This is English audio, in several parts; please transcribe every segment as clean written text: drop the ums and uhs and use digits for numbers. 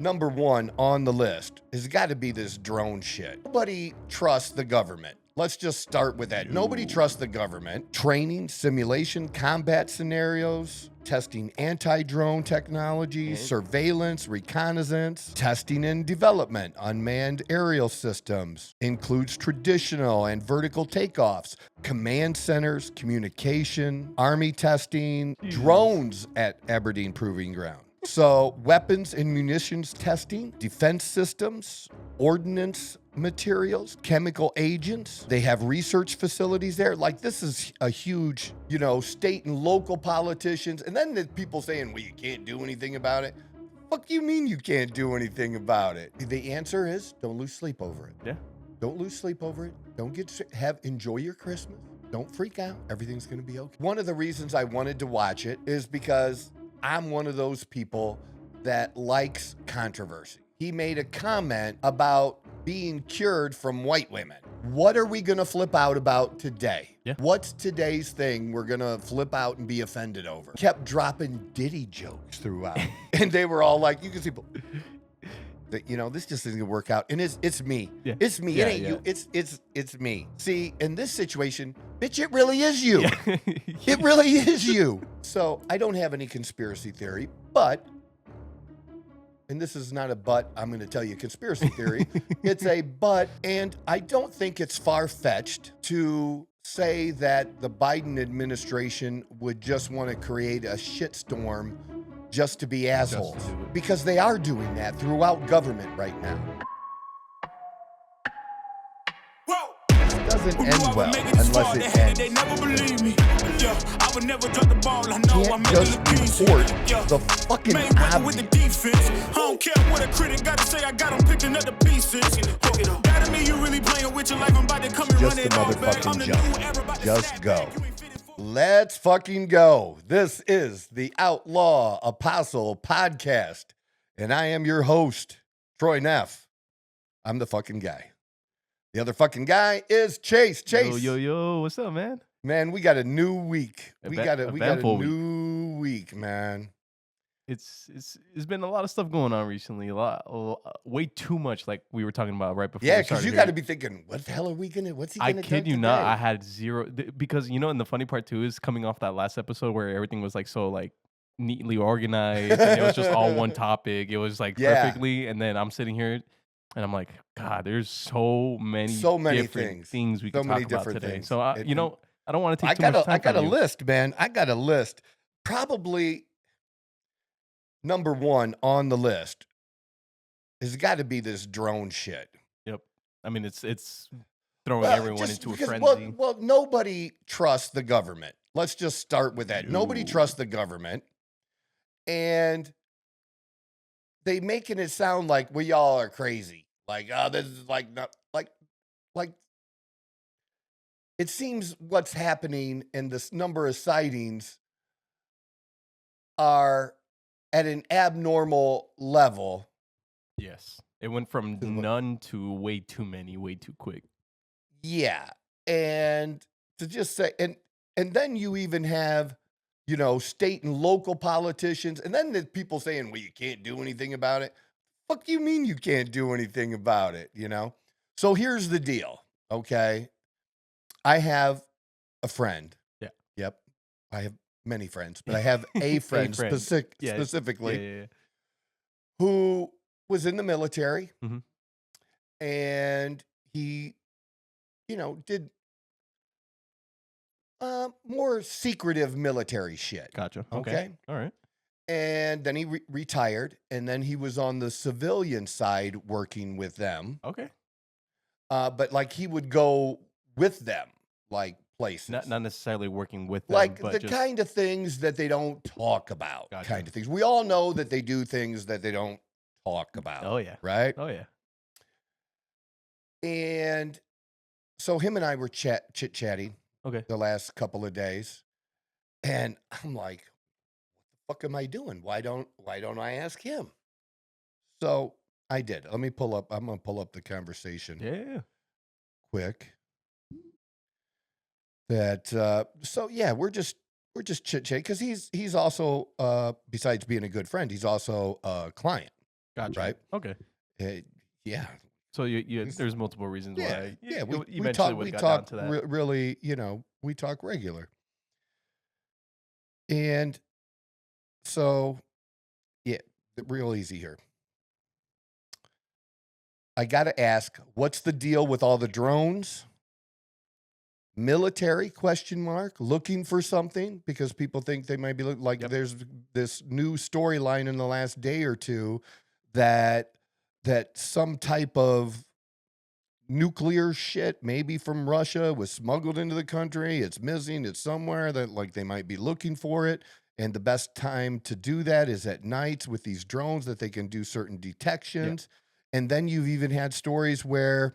number one on the list has got to be this drone shit. Nobody trusts the government. Let's just start with that. Nobody trusts the government. Training, simulation, combat scenarios, testing anti-drone technologies, surveillance, reconnaissance, testing and development, unmanned aerial systems, includes traditional and vertical takeoffs, command centers, communication, army testing, drones at Aberdeen Proving Ground. So weapons and munitions testing, defense systems, ordnance materials, chemical agents. They have research facilities there. Like, this is a huge, state and local politicians. And then the people saying, well, you can't do anything about it. Fuck you mean you can't do anything about it? The answer is don't lose sleep over it. Yeah. Don't lose sleep over it. Don't enjoy your Christmas. Don't freak out. Everything's going to be okay. One of the reasons I wanted to watch it is because I'm one of those people that likes controversy. He made a comment about being cured from white women. What are we going to flip out about today? Yeah. What's today's thing we're going to flip out and be offended over? Kept dropping Diddy jokes throughout. And they were all like, you can see, this just isn't going to work out. And it's me. Yeah. It's me. Yeah, It ain't yeah. you. It's me. See, in this situation, bitch, it really is you. Yeah. It really is you. So I don't have any conspiracy theory, but, and this is not a but, I'm going to tell you conspiracy theory. It's a but, and I don't think it's far-fetched to say that the Biden administration would just want to create a shitstorm just to be assholes. Just to do it. Because they are doing that throughout government right now. It doesn't end well unless it ends. They never believe me. Yeah, I would never drop the ball. I know I'm Can't just report the fucking Mayweather with the obvious. defense. I don't care what a critic got to say. I got them picking up the pieces. That mean you really playing with your life. I'm about to come and Just run a it all back. I'm motherfucking the jump. new era, about to Just snap go. back. You ain't fitted for Let's fucking go. This is the Outlaw Apostle Podcast, and I am your host, Troy Neff. I'm the fucking guy. The other fucking guy is Chase. Chase. Yo, what's up, man? Man, we got a new week. We got a eventful new week, man. It's been a lot of stuff going on recently. Way too much, like we were talking about right before. Yeah, we because started you here. got to be thinking, what the hell are we gonna? What's he I gonna? kid do you not, today? I had zero because and the funny part too is coming off that last episode where everything was like so like neatly organized and it was just all one topic. It was like Yeah. perfectly, and then I'm sitting here and I'm like, God, there's so many different things we So can many talk about different today. things. So I And- don't want to take too much time. I got a from you. list, man. I got a list. Probably number one on the list has got to be this drone shit. Yep. I mean, it's throwing everyone Just into a because- frenzy. Well, nobody trusts the government. Let's just start with that. Nobody No. trusts the government. And they making it sound like we all are crazy. Like, oh, this is like not like it seems what's happening and this number of sightings are at an abnormal level. Yes. It went from To what? none to way too many, way too quick. Yeah. And to just say, and then you even have, state and local politicians, and then the people saying, well, you can't do anything about it. Fuck you mean you can't do anything about it, So here's the deal, okay? I have a friend. Yeah. Yep. I have many friends, but I have a friend, friend. Yeah. specifically Yeah. who was in the military, Mhm. and he, did more secretive military shit. Gotcha. Okay. Okay. All right. And then he retired, and then he was on the civilian side working with them. Okay. But like he would go with them, like places. Not necessarily working with them, like but the just, kind of things that they don't talk about, Gotcha. kind of things. We all know that they do things that they don't talk about. Oh yeah. Right? Oh yeah. And so him and I were chit-chatting Okay. the last couple of days, and I'm like, what the fuck am I doing? Why don't I ask him? So I did. I'm gonna pull up the conversation Yeah. quick. That so yeah, we're just chit-chatting because he's also besides being a good friend, he's also a client. Gotcha. right? Okay. Yeah, So there's multiple reasons yeah, why. yeah. You We eventually talk, would we have got down talk to that. really, we talk regular, and so yeah, real easy here. I got to ask, what's the deal with all the drones? Military question mark, looking for something because people think they might be like Yep. there's this new storyline in the last day or two that some type of nuclear shit maybe from Russia was smuggled into the country. It's missing, it's somewhere that like they might be looking for it. And the best time to do that is at nights with these drones that they can do certain detections. And then you've even had stories where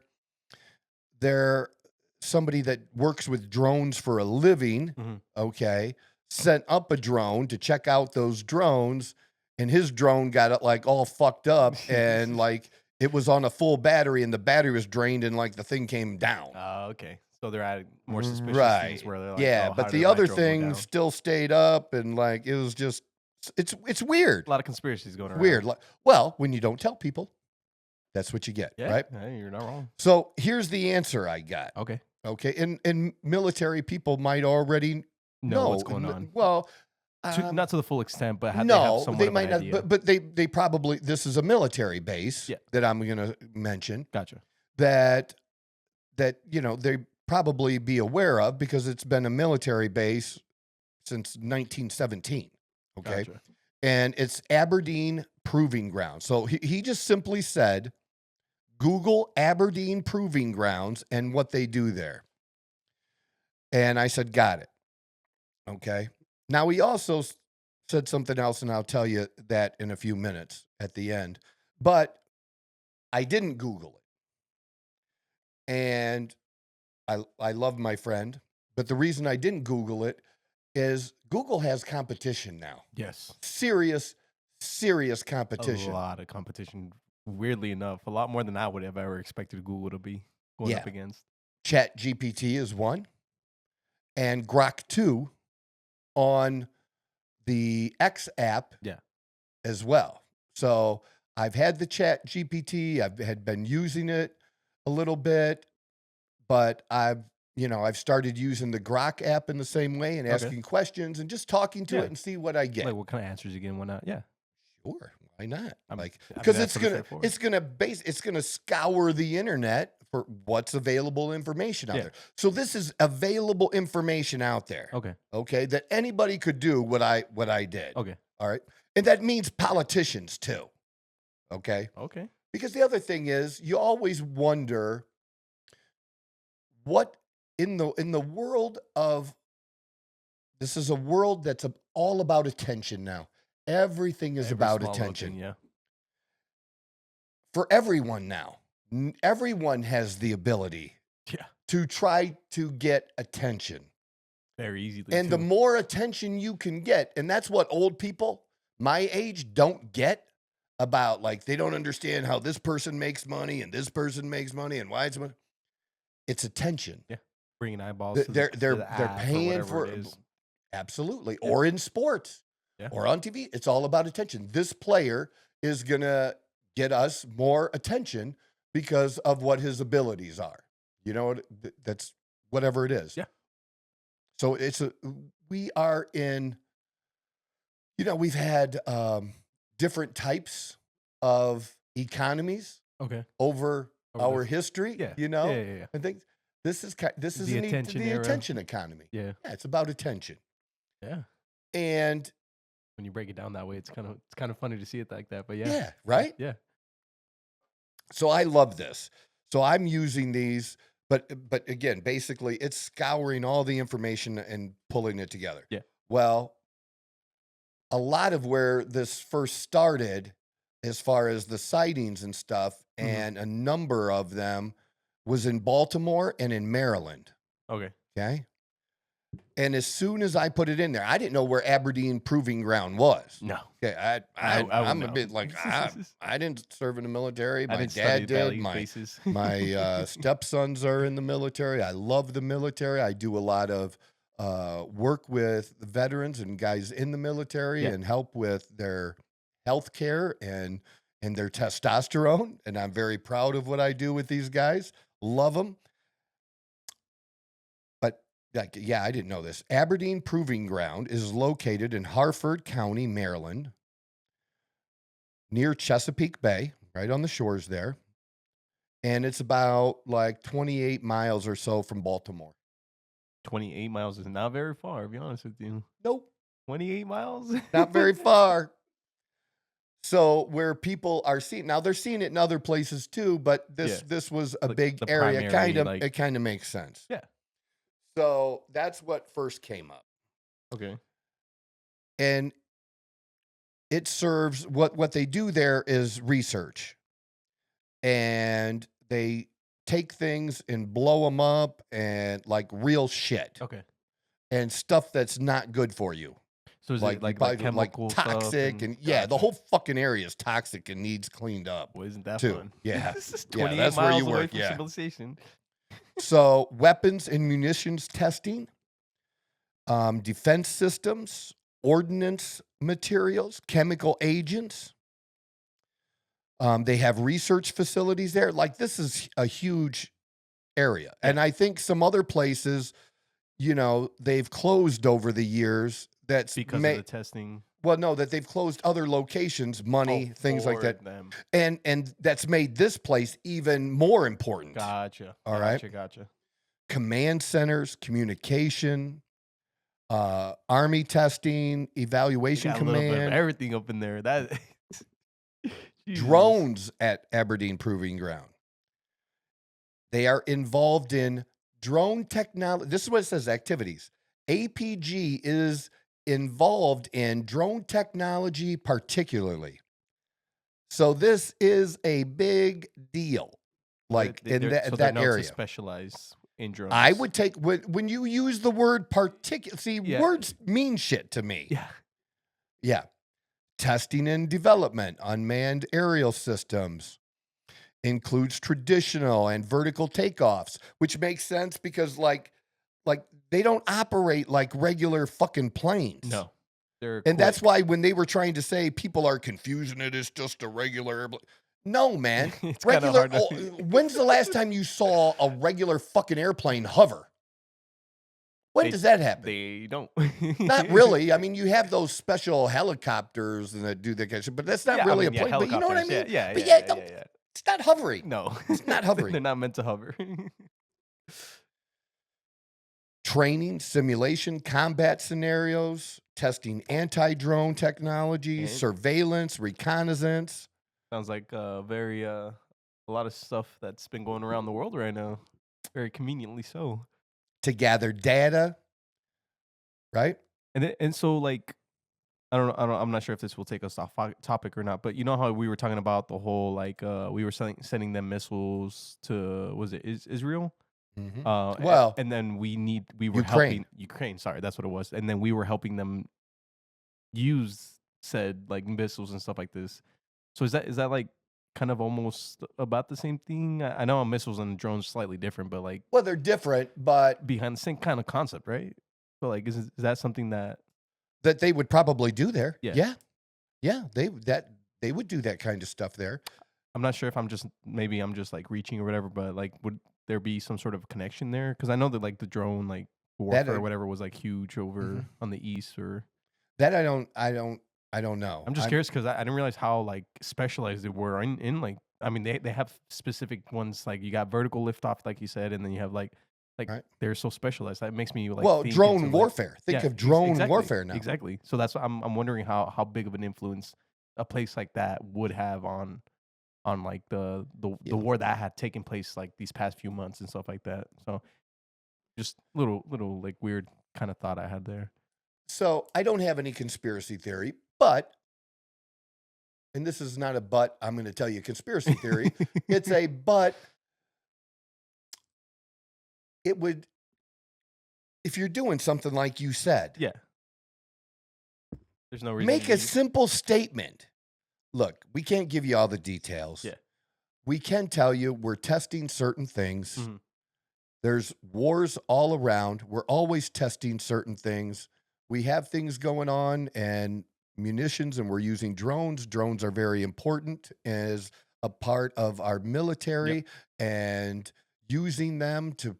somebody that works with drones for a living, okay, sent up a drone to check out those drones, and his drone got it like all fucked up, and like it was on a full battery, and the battery was drained, and like the thing came down. Okay. So they're adding more suspicious Right. things where they're like, Yeah, oh, but how the did my other drone go thing down? still stayed up, and like it was just it's weird. A lot of conspiracies going around. Weird. Well, when you don't tell people, that's what you get, Yeah. right? Hey, you're not wrong. So here's the answer I got. Okay. Okay, and military people might already Know what's going on. Well, Not to the full extent, but they have no, somewhat they of might an not. idea. But they probably, this is a military base that I'm going to mention Gotcha. that they probably be aware of because it's been a military base since 1917. Okay, Gotcha. and it's Aberdeen Proving Ground. So he just simply said, Google Aberdeen Proving Grounds and what they do there. And I said, got it. Okay. Now, he also said something else, and I'll tell you that in a few minutes at the end. But I didn't Google it. And I love my friend. But the reason I didn't Google it is Google has competition now. Yes. Serious competition. A lot of competition. Weirdly enough, a lot more than I would have ever expected Google to be going up against. Chat GPT is one, and Grok 2 on the X app as well. So I've had the Chat GPT. I've been using it a little bit, but I've started using the Grok app in the same way and asking questions and just talking to it and see what I get. Like what kind of answers you get and whatnot. Yeah. Sure. Why not? Because it's gonna scour the internet for what's available information out there. So this is available information out there. Okay, that anybody could do what I did. Okay. All right, and that means politicians too. Okay. Because the other thing is, you always wonder what in the world of this is a world that's all about attention now. Everything is about attention. For everyone now. Everyone has the ability to try to get attention. Very easily. And the more attention you can get, and that's what old people my age don't get about, like, they don't understand how this person makes money and this person makes money and why it's attention. Yeah. Bringing eyeballs. They're paying for for it is. Absolutely. Or in sports. Or on TV, it's all about attention. This player is going to get us more attention because of what his abilities are. You know, that's whatever it is. Yeah. So we are in, we've had different types of economies over our history, Yeah. I think this is The attention economy. Yeah. It's about attention. Yeah. And when you break it down that way, it's kind of funny to see it like that. But yeah, right? Yeah. So I love this. So I'm using these, but again, basically it's scouring all the information and pulling it together. Yeah. Well, a lot of where this first started, as far as the sightings and stuff, and a number of them was in Baltimore and in Maryland. Okay. And as soon as I put it in there, I didn't know where Aberdeen Proving Ground was. No. Okay, I'm a bit like, I didn't serve in the military. My dad did. My stepsons are in the military. I love the military. I do a lot of work with veterans and guys in the military and help with their health care. And and their testosterone. And I'm very proud of what I do with these guys. Love them. But yeah, I didn't know this. Aberdeen Proving Ground is located in Harford County, Maryland, near Chesapeake Bay, right on the shores there. And it's about like 28 miles or so from Baltimore. 28 miles is not very far, to be honest with you. Nope. 28 miles? Not very far. So where people are seeing, now they're seeing it in other places too, but this was a big the area. primary, It kind of makes sense. Yeah. So that's what first came up. Okay. And it serves, what they do there is research. And they take things and blow them up and like real shit. Okay. And stuff that's not good for you. So is it like chemical toxic stuff and yeah, the whole fucking area is toxic and needs cleaned up. Well, isn't that too. fun? Yeah. This is Yeah, 28 that's where miles you away work, from yeah. civilization. So weapons and munitions testing, defense systems, ordnance materials, chemical agents. They have research facilities there. Like this is a huge area. And I think some other places, you know, they've closed over the years. That's Because of the testing. Well, no, that they've closed other locations, money, things like that. Them. And that's made this place even more important. Gotcha. All right. Gotcha. Command centers, communication, army testing, evaluation Got a little bit of command, everything up in there. That Jesus. drones at Aberdeen Proving Ground. They are involved in drone technology. This is what it says, activities. APG is involved in drone technology particularly. So this is a big deal. Like in So that they're known area. to specialize in drones. I would take, when you use the word particular, see, Yeah. words mean shit to me. Yeah. Yeah. Testing and development, unmanned aerial systems, includes traditional and vertical takeoffs, which makes sense because like they don't operate like regular fucking planes. No. They're And that's quick. why when they were trying to say people are confusing it as just a regular airplane. No, man. It's kind of Regular. hard to... When's the last time you saw a regular fucking airplane hover? When does that happen? They don't. Not really. I mean, you have those special helicopters and that do that kind of shit, but that's not really a plane. But you know what I mean? Yeah. But Yeah. it's not hovering. No. It's not hovering. They're not meant to hover. Training, simulation, combat scenarios, testing anti-drone technology, And- surveillance, reconnaissance. Sounds like a lot of stuff that's been going around the world right now. Very conveniently so. To gather data, right? And so like I'm not sure if this will take us off topic or not, but you know how we were talking about the whole like we were sending them missiles to, was it Israel? Mm-hmm. Well, and then we were Ukraine. helping Ukraine. Sorry, that's what it was. And then we were helping them use said like missiles and stuff like this. So is that like kind of almost about the same thing? I know missiles and drones slightly different, but like well, they're different, but behind the same kind of concept, right? So like, is that something that they would probably do there? Yeah. Yeah. They would do that kind of stuff there. I'm not sure if I'm just like reaching or whatever, but like, would there be some sort of connection there? Because I know that like the drone like warfare or whatever was like huge over on the east or that. I don't know. I'm just curious because I didn't realize how like specialized they were in like, I mean they have specific ones, like you got vertical liftoff like you said, and then you have like right. They're so specialized that makes me like, well, drone into, warfare. Like, Think of drone exactly, warfare now. Exactly. So that's what I'm wondering how big of an influence a place like that would have on like the war that had taken place like these past few months and stuff like that. So just little like weird kind of thought I had there. So I don't have any conspiracy theory, but, and this is not a but, I'm going to tell you a conspiracy theory. It's a but. It would, if you're doing something like you said, Yeah. There's no reason. Make a simple statement. Look, we can't give you all the details. Yeah. We can tell you we're testing certain things. Mm-hmm. There's wars all around. We're always testing certain things. We have things going on, and munitions and we're using drones. Drones are very important as a part of our military and using them to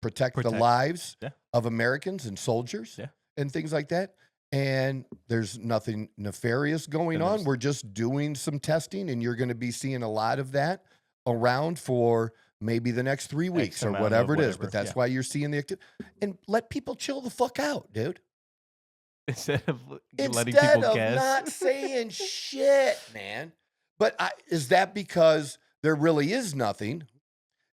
protect the lives of Americans and soldiers and things like that. And there's nothing nefarious going on. We're just doing some testing, and you're going to be seeing a lot of that around for maybe the next 3 weeks or whatever it is. But that's why you're seeing the activity. And let people chill the fuck out, dude. Instead of letting people guess. Not saying shit, man. But is that because there really is nothing,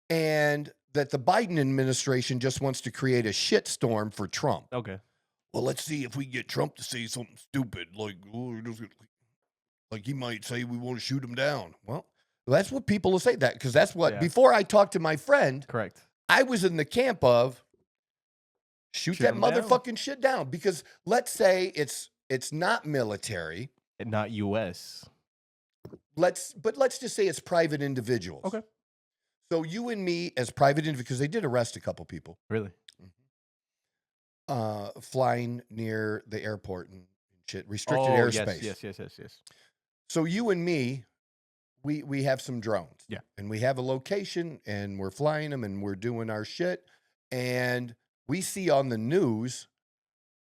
and that the Biden administration just wants to create a shitstorm for Trump? Okay. Well, let's see if we get Trump to say something stupid, like he might say we want to shoot him down. Well, that's what people will say, that because that's what before I talked to my friend. Correct. I was in the camp of shoot that motherfucking shit down, because let's say it's not military and not U.S. Let's just say it's private individuals. Okay. So you and me as private individuals, because they did arrest a couple people. Really? Flying near the airport and shit, restricted airspace. Yes. So you and me, we have some drones. Yeah. And we have a location, and we're flying them, and we're doing our shit. And we see on the news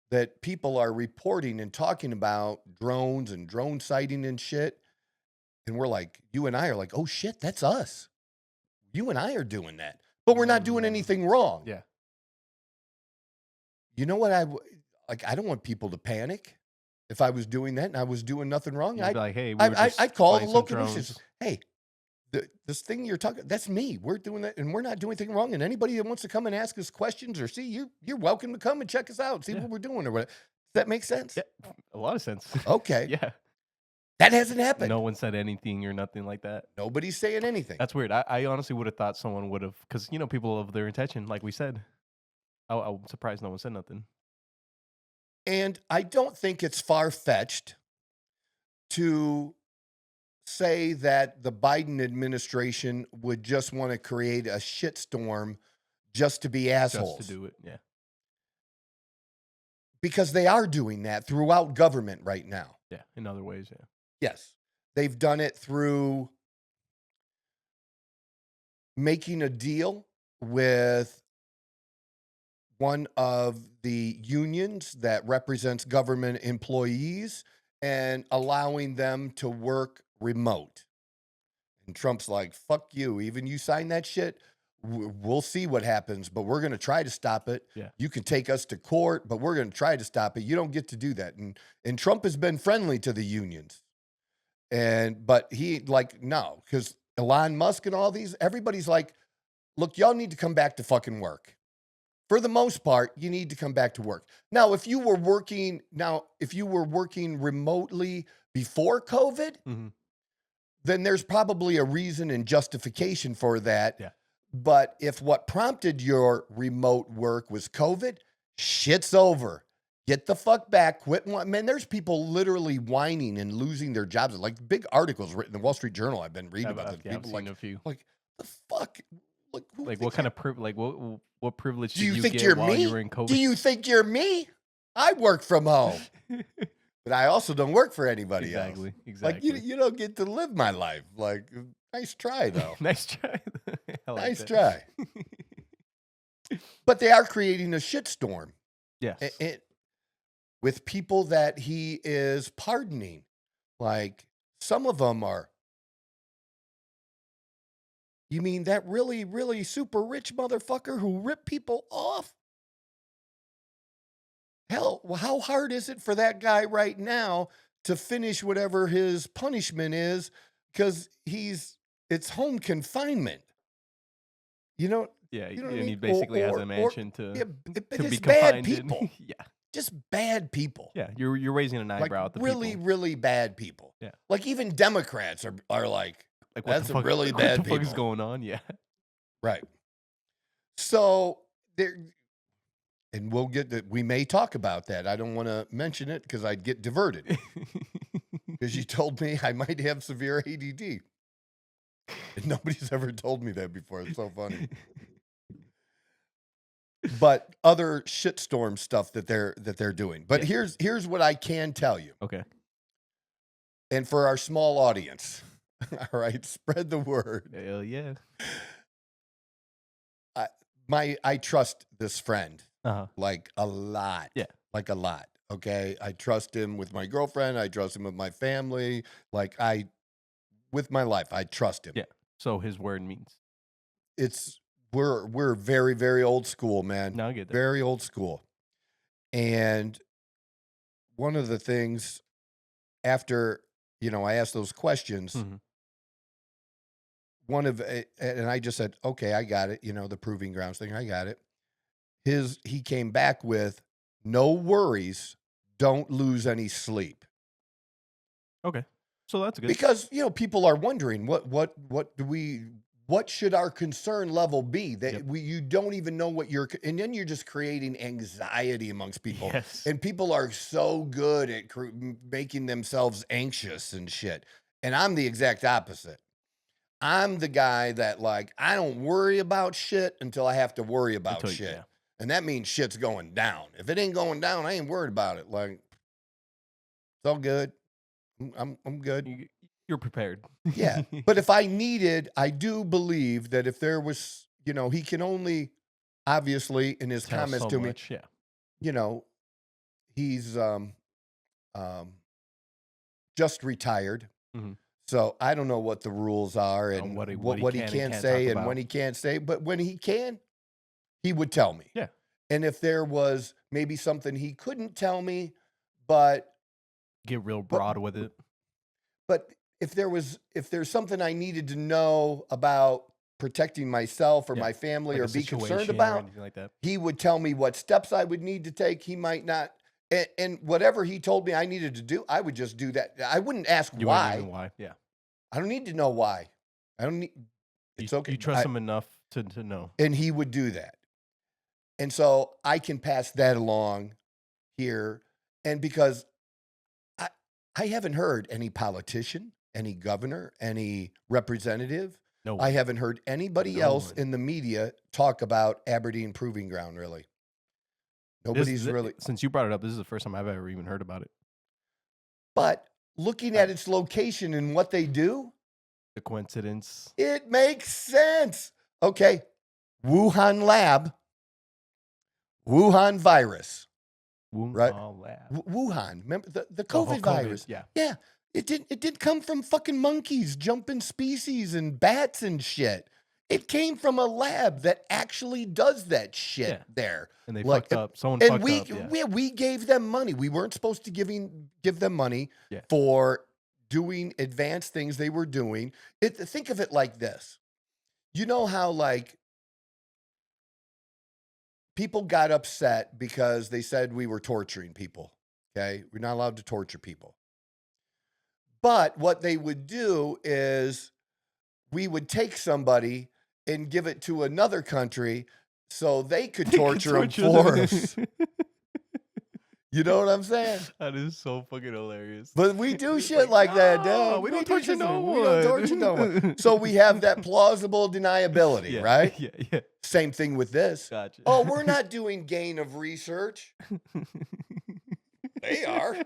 that people are reporting and talking about drones and drone sighting and shit. And we're like, you and I are like, oh shit, that's us. You and I are doing that. But we're not doing anything wrong. Yeah. You know what I don't want people to panic. If I was doing that and I was doing nothing wrong, I'd be like, hey, I'd call the local news. Hey, this thing you're talking, that's me. We're doing that, and we're not doing anything wrong. And anybody that wants to come and ask us questions or see, you're welcome to come and check us out, see what we're doing or whatever. Does that make sense? Yeah, a lot of sense. Okay. Yeah. That hasn't happened. No one said anything or nothing like that. Nobody's saying anything. That's weird. I honestly would have thought someone would have, because people of their intention, like we said. I'm surprised no one said nothing. And I don't think it's far-fetched to say that the Biden administration would just want to create a shitstorm just to be assholes. Just to do it, yeah. Because they are doing that throughout government right now. Yeah, in other ways, yeah. Yes. They've done it through making a deal with one of the unions that represents government employees and allowing them to work remote. And Trump's like, fuck you. Even you sign that shit, we'll see what happens, but we're going to try to stop it. Yeah. You can take us to court, but we're going to try to stop it. You don't get to do that. And Trump has been friendly to the unions. But he no, because Elon Musk and all these, everybody's like, look, y'all need to come back to fucking work. For the most part, you need to come back to work. Now, if you were working remotely before COVID, then there's probably a reason and justification for that. Yeah. But if what prompted your remote work was COVID, shit's over. Get the fuck back. Quit. Man, there's people literally whining and losing their jobs. Like big articles written in the Wall Street Journal I've been reading about this. People I've seen a few. Like, the fuck? What kind of privilege? What privilege do you think get you're while me? you were in COVID? Do you think you're me? I work from home, but I also don't work for anybody else. Exactly. Like you don't get to live my life. Like, nice try though. Nice try. Nice try. But they are creating a shitstorm. Yes. With people that he is pardoning. Like some of them are. You mean that really, really super rich motherfucker who ripped people off? Hell, how hard is it for that guy right now to finish whatever his punishment is? Because it's home confinement. Yeah, you know and he mean? basically has a mansion to be confined bad people. in. Yeah. Just bad people. Yeah, you're raising an eyebrow at the really, people. really bad people. Yeah. Like even Democrats are like that's a really bad people. What the fuck is going on? Yeah. Right. So there, and we may talk about that. I don't want to mention it because I'd get diverted. Because you told me I might have severe ADD. And nobody's ever told me that before. It's so funny. But other shitstorm stuff that they're doing. But here's what I can tell you. Okay. And for our small audience, all right, spread the word. Hell yeah. I trust this friend Uh-huh. like a lot. Yeah. Like a lot. Okay. I trust him with my girlfriend. I trust him with my family. Like with my life, I trust him. Yeah. So his word means. We're very, very old school, man. No, I get that. Very old school. And one of the things after, I asked those questions, Mm-hmm. and I just said, okay, I got it. The proving grounds thing, I got it. He came back with, no worries, don't lose any sleep. Okay. So that's good. Because, people are wondering what should our concern level be? That you don't even know and then you're just creating anxiety amongst people. Yes. And people are so good at making themselves anxious and shit. And I'm the exact opposite. I'm the guy that I don't worry about shit until I have to worry about shit. Yeah. And that means shit's going down. If it ain't going down, I ain't worried about it. It's all good. I'm good. You're prepared. Yeah. But if I do believe that if there was, he can only, obviously, in his comments to me, he's just retired. Mm-hmm. So I don't know what the rules are and what he can say and when he can't say. But when he can, he would tell me. Yeah. And if there was maybe something he couldn't tell me, but get real broad with it. But if there's something I needed to know about protecting myself or my family or be concerned about, like that, he would tell me what steps I would need to take. He might not. And whatever he told me I needed to do, I would just do that. I wouldn't ask why. Why? Yeah. I don't need to know why. I don't need. It's okay. You trust him enough to know. And he would do that. And so I can pass that along here. And because I haven't heard any politician, any governor, any representative. No. I haven't heard anybody else in the media talk about Aberdeen Proving Ground, really. Nobody's really. Since you brought it up, this is the first time I've ever even heard about it. But looking at its location and what they do, the coincidence, it makes sense. Okay. Wuhan lab, Wuhan virus. Wuhan right? lab. Wuhan. Remember the COVID virus? Yeah. Yeah. It didn't come from fucking monkeys, jumping species and bats and shit. It came from a lab that actually does that shit there. And they fucked up. Someone fucked up. Yeah, we gave them money. We weren't supposed to give them money for doing advanced things they were doing. Think of it like this. You know how people got upset because they said we were torturing people. Okay? We're not allowed to torture people. But what they would do is we would take somebody and give it to another country so they could torture them for us. You know what I'm saying? That is so fucking hilarious. But we do shit like that, dude. We don't torture no one. We don't torture no one. So we have that plausible deniability, right? Yeah. Same thing with this. Gotcha. Oh, we're not doing gain of research. They are.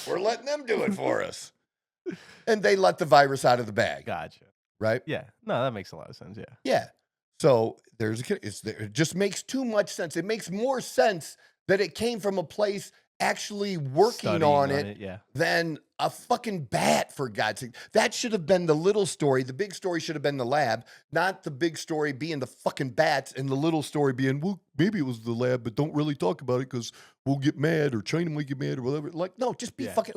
We're letting them do it for us. And they let the virus out of the bag. Gotcha. Right? Yeah. No, that makes a lot of sense. Yeah. Yeah. So it just makes too much sense. It makes more sense that it came from a place actually working on it than a fucking bat, for God's sake. That should have been the little story. The big story should have been the lab, not the big story being the fucking bats and the little story being, well, maybe it was the lab, but don't really talk about it because we'll get mad or China might get mad or whatever. Like, no, just be fucking,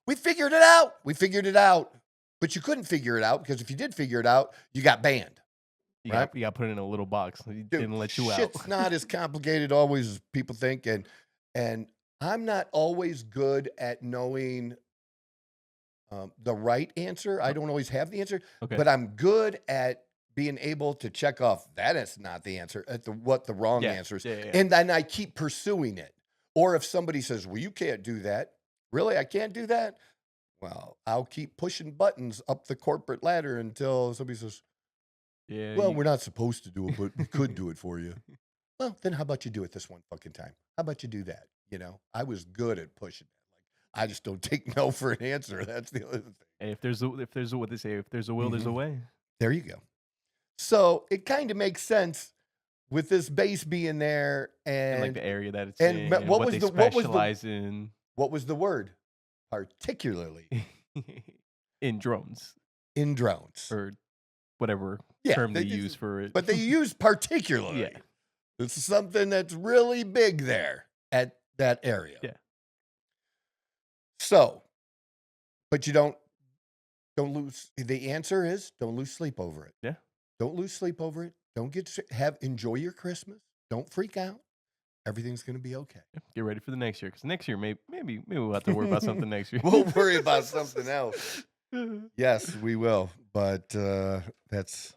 we figured it out. We figured it out. But you couldn't figure it out because if you did figure it out, you got banned. You got put in a little box. He didn't let you out. Shit's not as complicated always as people think. And I'm not always good at knowing the right answer. I don't always have the answer, but I'm good at being able to check off that is not the answer, at what the wrong answer is. And then I keep pursuing it. Or if somebody says, well, you can't do that. Really? I can't do that? Well, I'll keep pushing buttons up the corporate ladder until somebody says, we're not supposed to do it, but we could do it for you. Well, then how about you do it this one fucking time? How about you do that? You know, I was good at pushing that. I just don't take no for an answer. That's the other thing. Hey, if there's a what they say, if there's a will, there's a way. There you go. So it kind of makes sense with this base being there And like and the area that it's and in, what and was what they the- what was the- specialize in what was the word? Particularly in drones in drones. or whatever Yeah, term they they- use for it. But they use particularly. Yeah. It's something that's really big there at that area. Yeah. So, but you don't lose. The answer is don't lose sleep over it. Yeah. Don't lose sleep over it. Don't enjoy your Christmas. Don't freak out. Everything's going to be okay. Get ready for the next year, because next year maybe we'll have to worry about something next year. We'll worry about something else. Yes, we will. But that's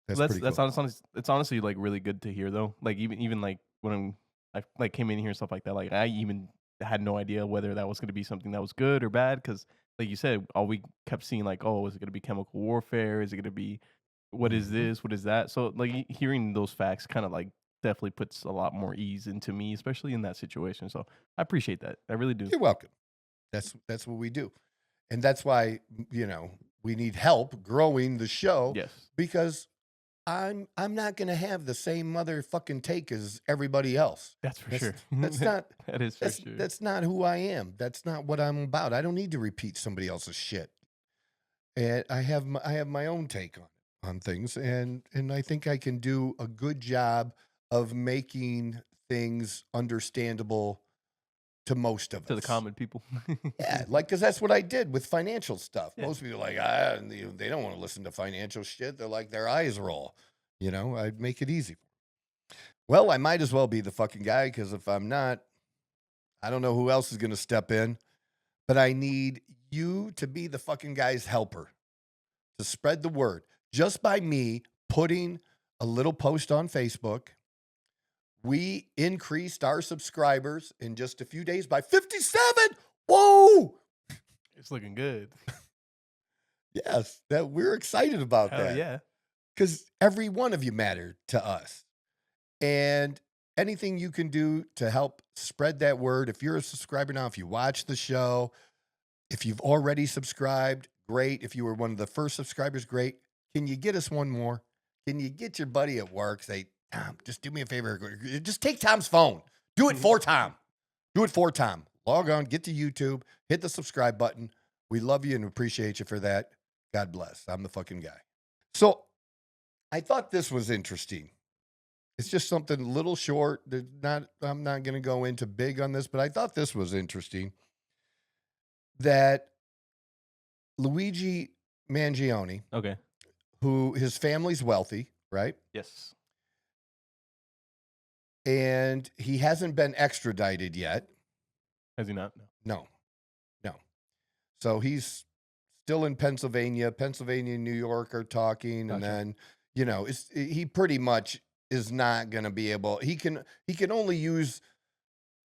pretty cool. It's honestly like really good to hear though. Like even like when I like came in here and stuff like that. Like I even had no idea whether that was going to be something that was good or bad, because like you said, all we kept seeing like, oh, is it going to be chemical warfare? Is it going to be what is this? What is that? So like hearing those facts kind of like definitely puts a lot more ease into me, especially in that situation. So I appreciate that. I really do. You're welcome. That's what we do. And that's why, we need help growing the show. Yes. Because I'm not going to have the same motherfucking take as everybody else. That's for sure. That's not That is for sure. that's not who I am. That's not what I'm about. I don't need to repeat somebody else's shit. And I have my own take on things, and I think I can do a good job of making things understandable to most of To us. the common people. Yeah, like, because that's what I did with financial stuff. Yeah. Most people are like, they don't want to listen to financial shit. They're like, their eyes roll. I'd make it easy. Well, I might as well be the fucking guy, because if I'm not, I don't know who else is going to step in. But I need you to be the fucking guy's helper, to spread the word. Just by me putting a little post on Facebook, we increased our subscribers in just a few days by 57. Whoa! It's looking good. Yes, that we're excited about Hell that. yeah. Because every one of you mattered to us. And anything you can do to help spread that word. If you're a subscriber now, if you watch the show, if you've already subscribed, great. If you were one of the first subscribers, great. Can you get us one more? Can you get your buddy at work, say, Tom, just do me a favor. Just take Tom's phone. Do it for Tom. Do it for Tom. Log on, get to YouTube, hit the subscribe button. We love you and appreciate you for that. God bless. I'm the fucking guy. So I thought this was interesting. It's just something a little short. I'm not going to go into big on this, but I thought this was interesting. That Luigi Mangione, Okay. who his family's wealthy, right? Yes. And he hasn't been extradited yet. Has he not? No. No. So he's still in Pennsylvania. Pennsylvania and New York are talking. Gotcha. And then, he pretty much is not going to be able, he can only use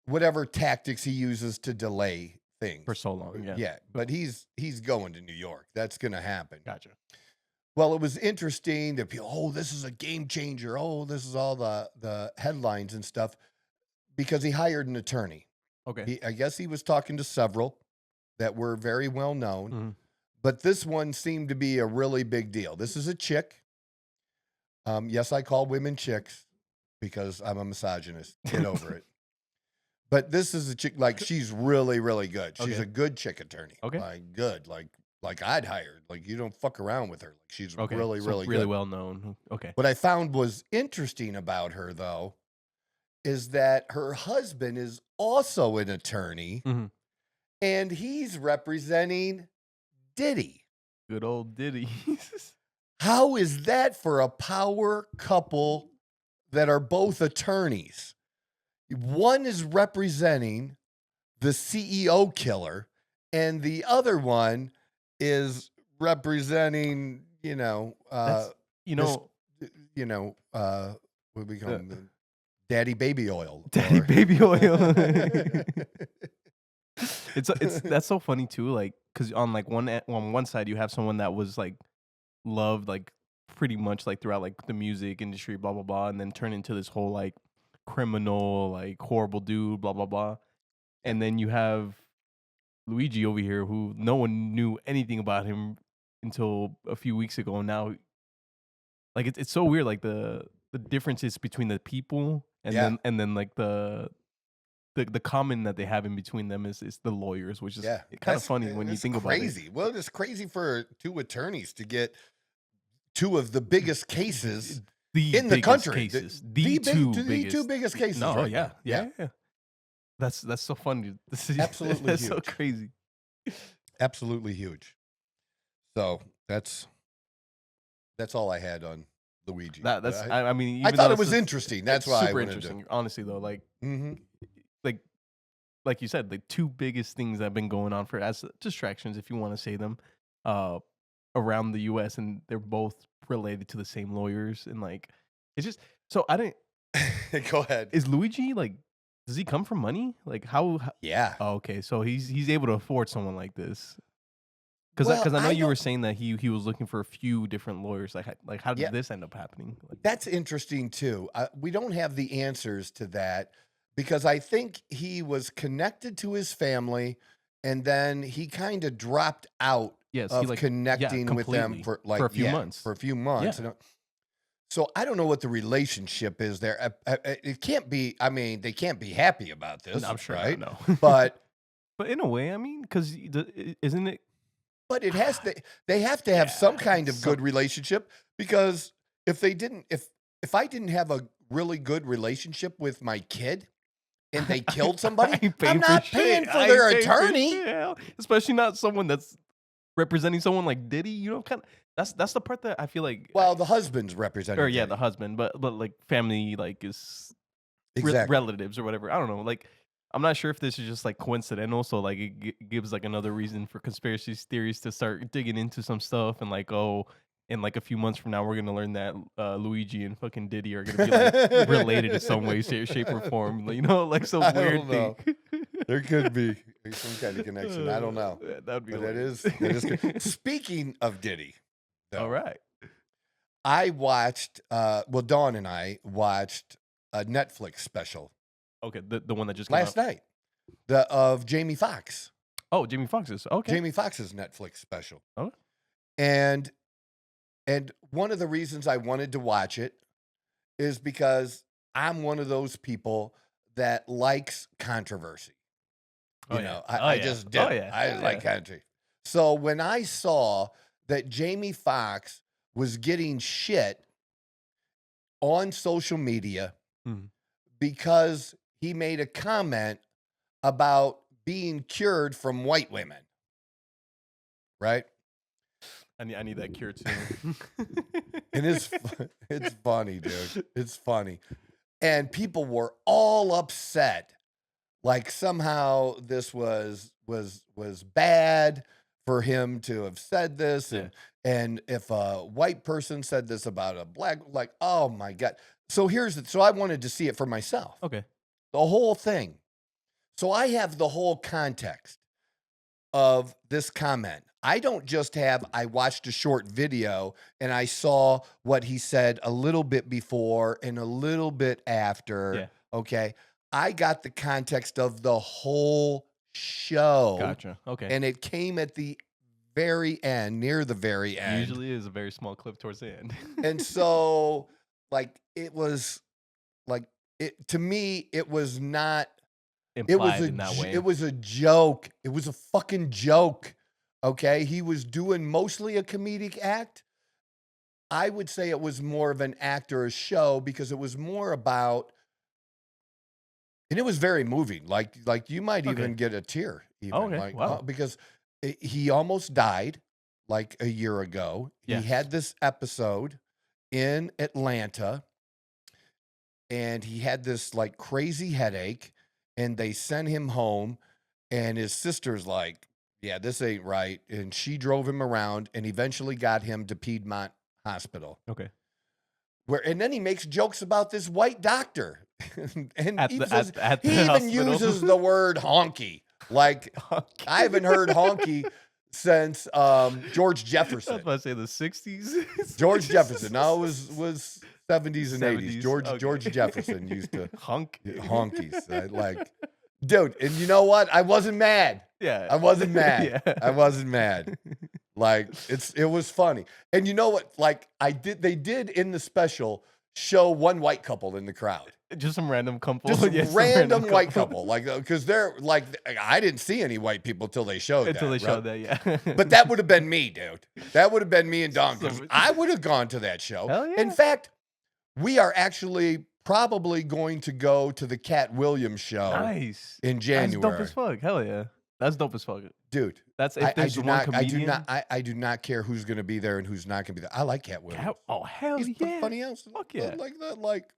whatever tactics he uses to delay things. For so long, yeah. Yeah, but he's going to New York. That's going to happen. Gotcha. Well, it was interesting that people, this is a game changer. Oh, this is all the headlines and stuff, because he hired an attorney. Okay. I guess he was talking to several that were very well known, Mhm. but this one seemed to be a really big deal. This is a chick. Yes, I call women chicks because I'm a misogynist. Get over it. But this is a chick, like, she's really, really good. She's Okay. a good chick attorney. Okay. Like, good. Like I'd hire. Like, you don't fuck around with her. Like, she's Okay. really, So really really good. well known. Okay. What I found was interesting about her, though, is that her husband is also an attorney, Mhm. and he's representing Diddy. Good old Diddy. How is that for a power couple that are both attorneys? One is representing the CEO killer, and the other one is representing, That's, what we call him, Daddy Baby Oil. Daddy or- Baby Oil. It's that's so funny too, like, because on like on one side you have someone that was like loved like pretty much like throughout like the music industry, blah blah blah, and then turn into this whole like criminal, like horrible dude, blah blah blah, and then you have Luigi over here, who no one knew anything about him until a few weeks ago. And now, like, it's so weird, like the differences between the people and then like the common that they have in between them is the lawyers, which is kind of funny when you think about it. Crazy. Well, it's crazy for two attorneys to get two of the biggest cases in the country. The two biggest cases. No, right yeah, now. yeah. That's so funny. This is Absolutely that's huge. so crazy. Absolutely huge. So that's all I had on Luigi. I mean, even I thought though it was it's interesting. That's why I super wanted interesting. Honestly, though, like, to. like you said, the two biggest things that have been going on for as distractions, if you want to say them, around the U.S. and they're both related to the same lawyers, and like, it's just so I didn't. Go ahead. Is Luigi like? Does he come from money? Like how Yeah. Oh, okay, so he's able to afford someone like this. Because I know you were saying that he was looking for a few different lawyers. Like how did this end up happening? Like, that's interesting too. We don't have the answers to that because I think he was connected to his family, and then he kind of dropped out of connecting with them for a few months. For a few months. Yeah. So I don't know what the relationship is there. It can't be. I mean, they can't be happy about this. I'm sure, right? No. But in a way, I mean, because isn't it? But it has to. They have to have some kind of good relationship, because if they didn't, if I didn't have a really good relationship with my kid, and they killed somebody, I'm not paying for their attorney. Especially not someone that's representing someone like Diddy. You know, kind of. That's the part that I feel like. Well, the husband's representing. Or the husband, but like family, like is relatives or whatever. I don't know. Like, I'm not sure if this is just like coincidental. So like it gives like another reason for conspiracy theories to start digging into some stuff, and like, oh, in like a few months from now, we're gonna learn that Luigi and fucking Diddy are gonna be like related in some way, shape, or form. You know, like some weird thing. There could be some kind of connection. I don't know. That'd be. But that is good. Speaking of Diddy. All right. I watched, Dawn and I watched a Netflix special. Okay, the one that just came last night, of Jamie Foxx. Oh, Jamie Foxx's. Okay. Jamie Foxx's Netflix special. Oh. And one of the reasons I wanted to watch it is because I'm one of those people that likes controversy. I just do. I like controversy. So when I saw that Jamie Foxx was getting shit on social media because he made a comment about being cured from white women. Right? I need that cure too. And it's funny, dude. It's funny. And people were all upset. Like somehow this was bad for him to have said this, and if a white person said this about a black, like, oh my God. So so I wanted to see it for myself. Okay. The whole thing. So I have the whole context of this comment. I don't just I watched a short video and I saw what he said a little bit before and a little bit after. Yeah. Okay. I got the context of the whole show. Gotcha. Okay. And it came at the very end, near the very end. Usually is a very small clip towards the end. And so, like, it was like to me, it was not implied in that way. It was a joke. It was a fucking joke. Okay. He was doing mostly a comedic act. I would say it was more of an act or a show, because it was more about. And it was very moving. Like you might even get a tear. Even. Okay. Like, wow. Because he almost died like a year ago. Yeah. He had this episode in Atlanta, and he had this like crazy headache, and they sent him home, and his sister's like, yeah, this ain't right. And she drove him around and eventually got him to Piedmont Hospital. Okay. And then he makes jokes about this white doctor. And he even uses the word honky. Like, I haven't heard honky since George Jefferson. I was about to say the 60s. George Jefferson. No, it was 70s and 80s. George Jefferson used to honkies. Like Dude, and you know what? I wasn't mad. Yeah. I wasn't mad. Yeah. I wasn't mad. Like it was funny. And you know what? Like they did in the special show one white couple in the crowd. Just some random couple. Just Yeah, some some random white couple. Like, because they're like, I didn't see any white people till they showed Until that. they showed that, yeah. But that would have been me, dude. That would have been me and Dom. 'Cause So- I would have gone to that show. Hell yeah. In fact, we are actually probably going to go to the Cat Williams show Nice. in That's January. dope as fuck. Hell yeah. That's dope as fuck. Dude, That's if I there's do one not, comedian. I do not care who's going to be there and who's not going to be there. I like Cat Williams. Oh, hell He's yeah. funny else. Fuck yeah. Like that. Like,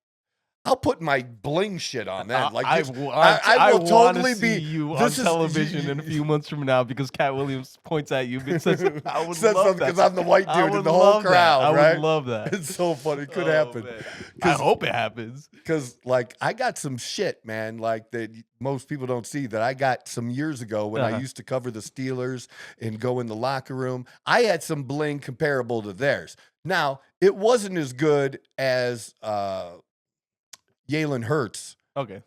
I'll put my bling shit on that. Like, I just- will I will totally see be you on this is- television in a few months from now because Cat Williams points at you and says, "I would Says love something that." 'cause I'm the white I dude in would the whole love that. crowd, I right? would love that. It's so funny. It could Oh, happen. man. I hope it happens. Because, like, I got some shit, man, like that most people don't see that I got some years ago when I used to cover the Steelers and go in the locker room. I had some bling comparable to theirs. Now, it wasn't as good as Jalen Hurts. Okay,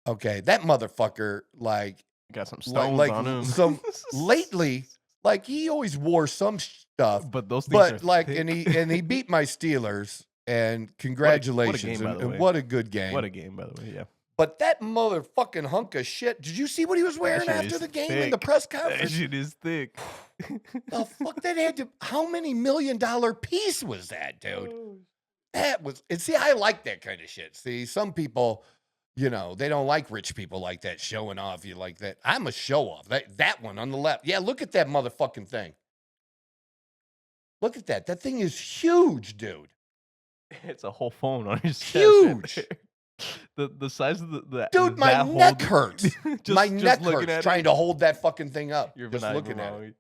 Okay, that motherfucker, like, got some stones like on him. some lately, like he always wore some stuff, but those things are but like, thick. and he beat my Steelers. And congratulations, game, by the and way. what a good game. What a game, by the way. Yeah. But that motherfucking hunk of shit, did you see what he was wearing That shit after is the game in the thick. press That conference? shit is thick. The fuck, that had to, how many $1 million piece was that, dude? That was, and see, I like that kind of shit. See, some people, you know, they don't like rich people like that, showing off you like that. I'm a show off. That one on the left. Yeah, look at that motherfucking thing. Look at that. That thing is huge, dude. It's a whole phone on his chest. Huge. Right there. The size of the Dude, my that neck hold- hurts. Just- My just neck looking hurts at trying it, to hold that fucking thing up. You're Just not looking even at wrong. it.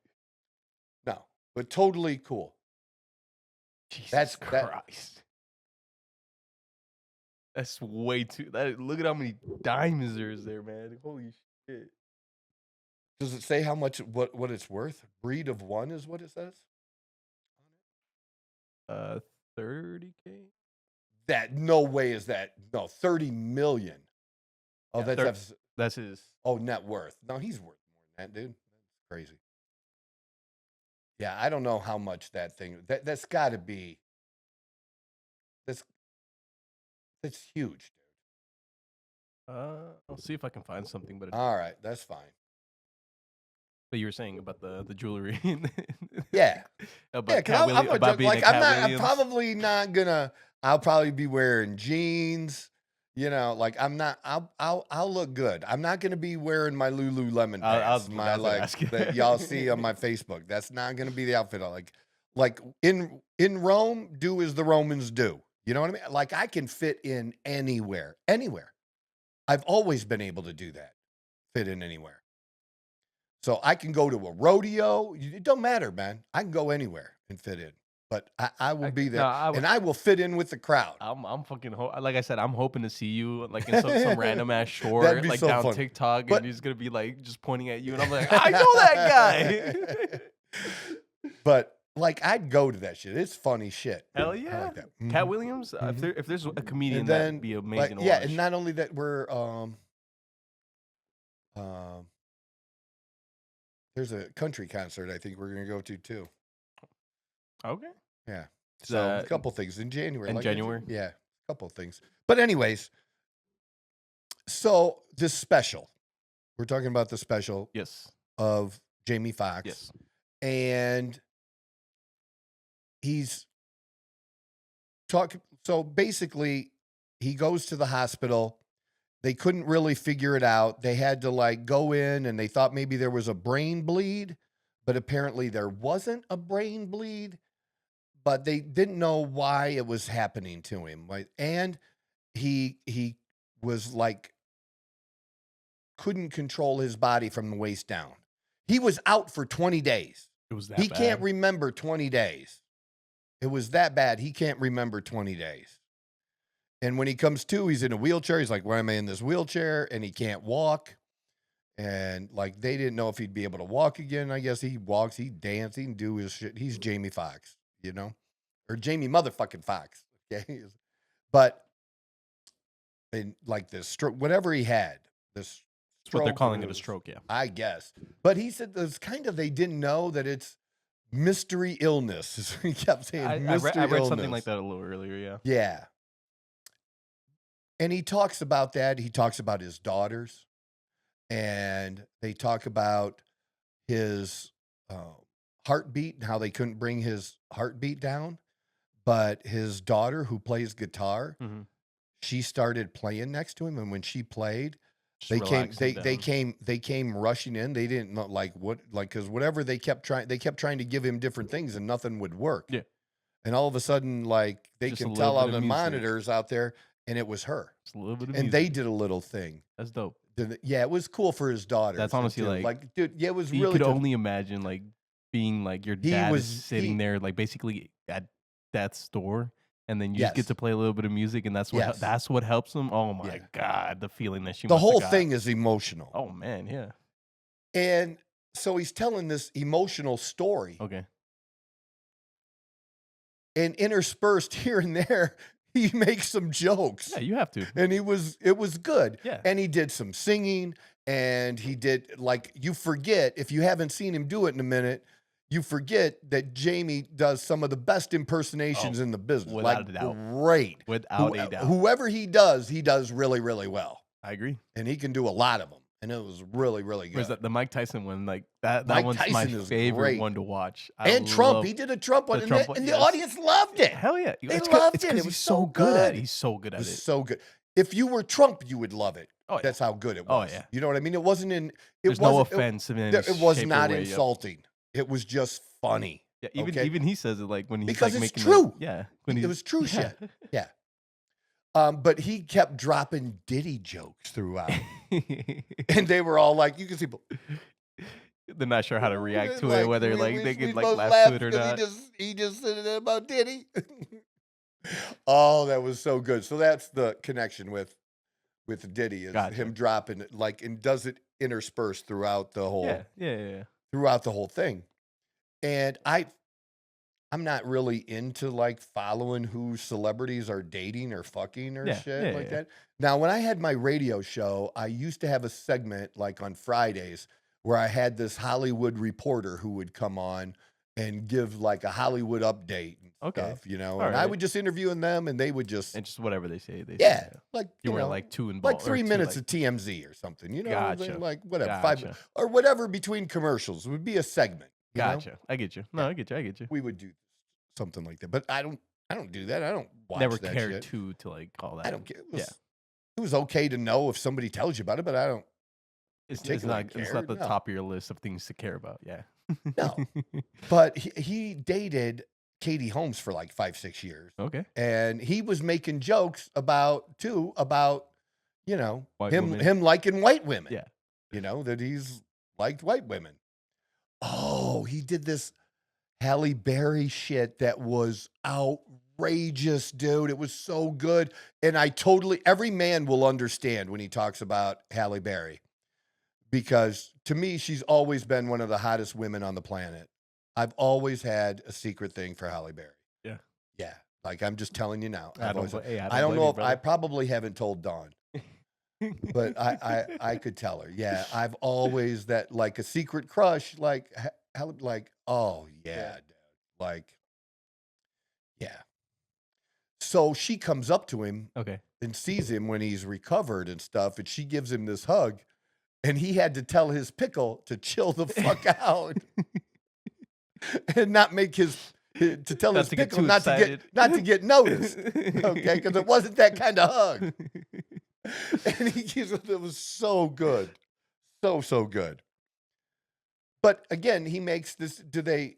No, but totally cool. Jesus That's- that- Christ. That's way too. Look at how many diamonds there is there, man. Holy shit. Does it say how much, what it's worth? Breed of one is what it says? 30K. That, no way is that. No, 30 million. Oh, Yeah, that's, That's his. oh, net worth. No, he's worth more than that, dude. That's crazy. Yeah, I don't know how much that thing, that's got to be, that's huge, dude. I'll see if I can find something. But All right, that's fine. but you were saying about the jewelry. Yeah. about Yeah, Cat because Willi- about being a I'm Cat Williams. probably not gonna. I'll probably be wearing jeans. You know, like I'm not. I'll look good. I'm not gonna be wearing my Lululemon pants. I was my about to like ask you. that y'all see on my Facebook. That's not gonna be the outfit. Like in Rome, do as the Romans do. You know what I mean? Like I can fit in anywhere. I've always been able to do that. Fit in anywhere. So I can go to a rodeo. It don't matter, man. I can go anywhere and fit in. But I will be there, and I will fit in with the crowd. I'm fucking like I said, I'm hoping to see you like in some random ass That'd short be like so down funny. TikTok, But- and he's gonna be like just pointing at you, and I'm like, I know that guy. But like, I'd go to that shit. It's funny shit. Hell I yeah, like that. Cat Mhm. Williams. If there's a comedian, And then, that'd be like, amazing to yeah, watch. and not only that, we're there's a country concert I think we're gonna go to too. Okay. Yeah. Is So a that couple things in January. in like I said. January? Yeah, a couple things. But anyways, so this special, we're talking about the special Yes. of Jamie Foxx. Yes. And he's talking. So basically, he goes to the hospital. They couldn't really figure it out. They had to like go in and they thought maybe there was a brain bleed, but apparently there wasn't a brain bleed, but they didn't know why it was happening to him. Right? And he was like, couldn't control his body from the waist down. He was out for 20 days. It was that He bad. can't remember 20 days. It was that bad. He can't remember 20 days. And when he comes to, he's in a wheelchair. He's like, why am I in this wheelchair? And he can't walk. And like, they didn't know if he'd be able to walk again. I guess he walks, he dances, he can do his shit. He's Jamie Foxx, you know, or Jamie motherfucking Foxx. Okay. But in like this stroke, whatever he had, this That's what they're stroke calling or it, a stroke, yeah. I guess. But he said there's kind of, they didn't know that it's mystery illness. He kept saying mystery I read something illness. like that a little earlier, yeah. Yeah. And he talks about that. He talks about his daughters, and they talk about his heartbeat and how they couldn't bring his heartbeat down. But his daughter, who plays guitar, Mhm. she started playing next to him, and when she played, Just they relaxing came down. they came rushing in. They didn't know because whatever they kept trying to give him different things, and nothing would work. Yeah. And all of a sudden, like, they Just a can little tell bit on of the music. monitors out there, and it was her. Just a little bit of And music. they did a little thing. That's dope. Yeah, it was cool for his daughters. That's honestly, too. like, dude, yeah, it was You really could good. only imagine, like, being like your He dad was- is sitting he- there, like, basically at that store, and then you just Yes. get to play a little bit of music, and that's what Yes. that's what helps them. Oh my Yeah. God, the feeling that she The must have whole got. thing is emotional. Oh man, yeah. And so he's telling this emotional story. Okay. And interspersed here and there, he makes some jokes. Yeah, you have to. And it was good. Yeah. And he did some singing, and he did, like, you forget, if you haven't seen him do it in a minute, you forget that Jamie does some of the best impersonations in the business. without Like, a doubt. great. Without a doubt. Whoever he does really, really well. I agree. And he can do a lot of them. And it was really, really good. Where's that the Mike Tyson one? Like that Mike one's my Tyson is favorite great. one to watch. And Trump, he did a Trump one, the and, Trump the, one, and yes. the audience loved it. Hell yeah. They It's loved it's it. 'cause It was he's so good at it. good. He's so good It at was it. so good. If you were Trump, you would love it. Oh, yeah. That's how good it Oh, was. yeah. You know what I mean? It wasn't in. It There's no wasn't- offense in any It was shape or not way, yep. insulting. It was just funny. Yeah, even okay? even he says it like when he's Because like it's making true. yeah, when It he's, was true yeah. shit. Yeah. But he kept dropping Diddy jokes throughout, and they were all like, you can see. They're not sure how to react to Like, it, whether we- like we- they we can like both laugh laughed to it or 'cause not. He just said it about Diddy. Oh, that was so good. So that's the connection with Diddy is Gotcha. him dropping it, like, and does it intersperse throughout the whole Yeah. throughout the whole thing. And I'm not really into like following who celebrities are dating or fucking or Yeah, shit yeah, like yeah. that. Now, when I had my radio show, I used to have a segment like on Fridays where I had this Hollywood reporter who would come on and give like a Hollywood update and Okay. stuff, you know. All and I right. would just interview them, and they would just And just whatever they say. They yeah, say, like You you weren't know, like too involved. like 3 minutes of TMZ or something, you know, what I'm saying? Gotcha. Like whatever, Gotcha. or whatever between commercials would be a segment. You know? Gotcha. I get you. No, Yeah. I get you. I get you. We would do something like that, but I don't do that. I don't watch Never that cared shit. to like all that. I don't care. Yeah. It was okay to know if somebody tells you about it, but I don't. It's particularly it's care, not the no. top of your list of things to care about. Yeah. No. But he dated Katie Holmes for like 5-6 years, Okay. and he was making jokes about you know White him women. him liking white women. Yeah. You know that he's liked white women. Oh, he did this Halle Berry shit that was outrageous, dude. It was so good. And every man will understand when he talks about Halle Berry, because to me, she's always been one of the hottest women on the planet. I've always had a secret thing for Halle Berry. Yeah. Yeah. Like, I'm just telling you now. I I've don't, always- bl- hey, I don't blame know you, if I brother. probably haven't told Dawn, but I could tell her. Yeah, I've always that like a secret crush, like oh yeah, dude. Like yeah. So she comes up to him Okay. and sees him when he's recovered and stuff, and she gives him this hug, and he had to tell his pickle to chill the fuck out and not make to tell Not his to get pickle too not excited. to get noticed. Okay, because it wasn't that kind of hug. And it was so good. So good. But again, he makes this. Did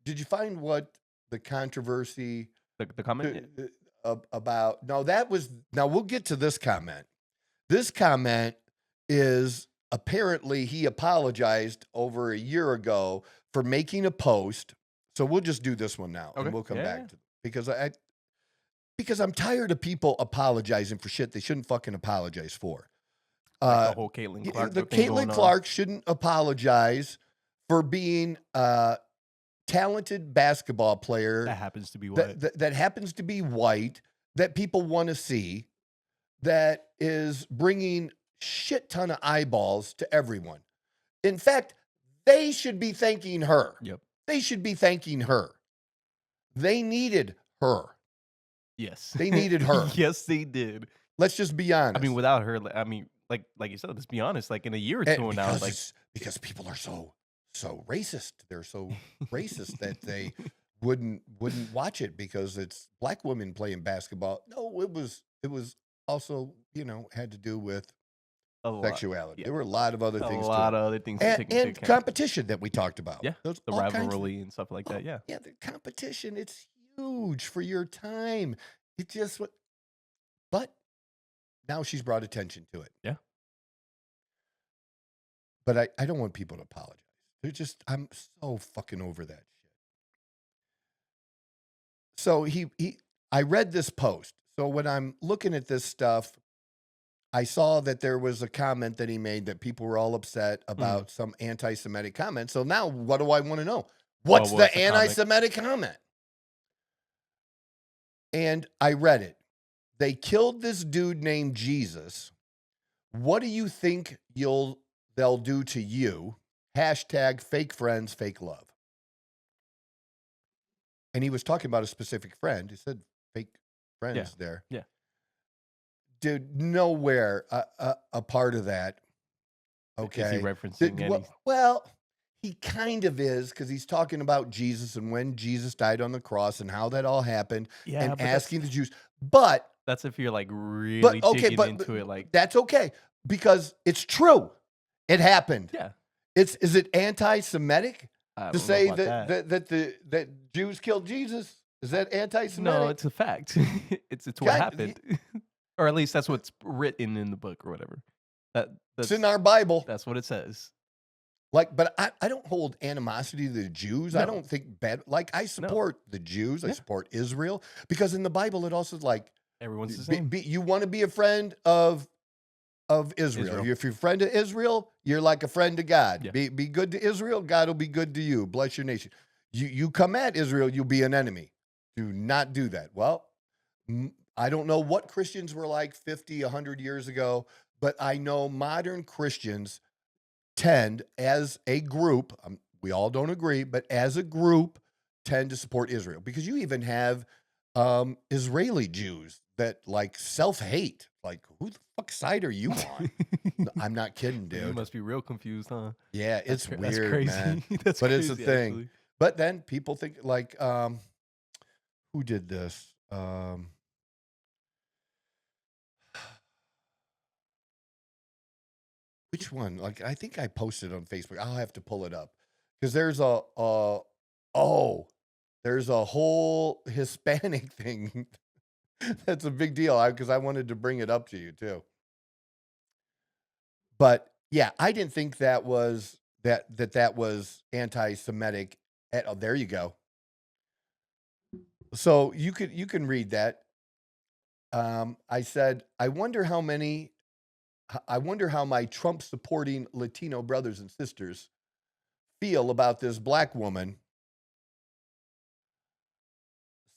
you find what the controversy The comment. about? No, now we'll get to this comment. This comment is apparently he apologized over a year ago for making a post. So we'll just do this one now, Okay. and we'll come Yeah, back yeah. to because I'm tired of people apologizing for shit they shouldn't fucking apologize for. Like the whole Caitlin Yeah, Clark. the thing going Caitlin on. Clark shouldn't apologize for being a talented basketball player That happens to be what. that happens to be white, that people want to see, that is bringing shit ton of eyeballs to everyone. In fact, they should be thanking her. Yep. They should be thanking her. They needed her. Yes. They needed her. Yes, they did. Let's just be honest. I mean, without her, like you said, let's be honest. Like in a year or two now, because people are so racist. They're so racist that they wouldn't watch it because it's black women playing basketball. No, it was also, had to do with sexuality. Yeah. There were a lot of other things. A lot of other things to take into and account. competition that we talked about. Yeah, There's the all kinds of- rivalry and stuff like that. Yeah. Yeah, the competition, it's huge for your time. It just but now she's brought attention to it. Yeah. But I don't want people to apologize. I'm so fucking over that shit. So I read this post. So when I'm looking at this stuff, I saw that there was a comment that he made that people were all upset about some anti-Semitic comment. So now what do I want to know? What's the anti-Semitic comment? And I read it. They killed this dude named Jesus. What do you think they'll do to you? Hashtag fake friends, fake love. And he was talking about a specific friend. He said fake friends there. Yeah. Dude, nowhere a part of that. Okay. Is he referencing any? Well, he kind of is, because he's talking about Jesus and when Jesus died on the cross and how that all happened, and asking the Jews. But that's if you're like really digging into it. Like that's okay, because it's true. It happened. Yeah. Is it anti-Semitic to say that Jews killed Jesus? Is that anti-Semitic? No, it's a fact. it's what happened. Or at least that's what's written in the book or whatever. That's in our Bible. That's what it says. But I don't hold animosity to the Jews. No. I don't think bad. Like, I support the Jews. I support Israel, because in the Bible it also is like everyone's the same. You want to be a friend of Israel. If you're a friend of Israel, you're like a friend to God. Yeah. Be good to Israel. God will be good to you. Bless your nation. You come at Israel, you'll be an enemy. Do not do that. Well, I don't know what Christians were like 50, 100 years ago, but I know modern Christians tend, as a group, we all don't agree, but as a group, tend to support Israel, because you even have Israeli Jews that like self-hate. Like, who the fuck side are you on? I'm not kidding, dude. You must be real confused, huh? Yeah, it's weird, that's crazy. man. That's but crazy, it's a thing. actually. But then people think like, who did this? Which one? Like, I think I posted on Facebook. I'll have to pull it up, because there's there's a whole Hispanic thing. That's a big deal, because I wanted to bring it up to you too. But yeah, I didn't think that was that was anti-Semitic. Oh, there you go. So you can read that. I said, I wonder how my Trump supporting Latino brothers and sisters feel about this black woman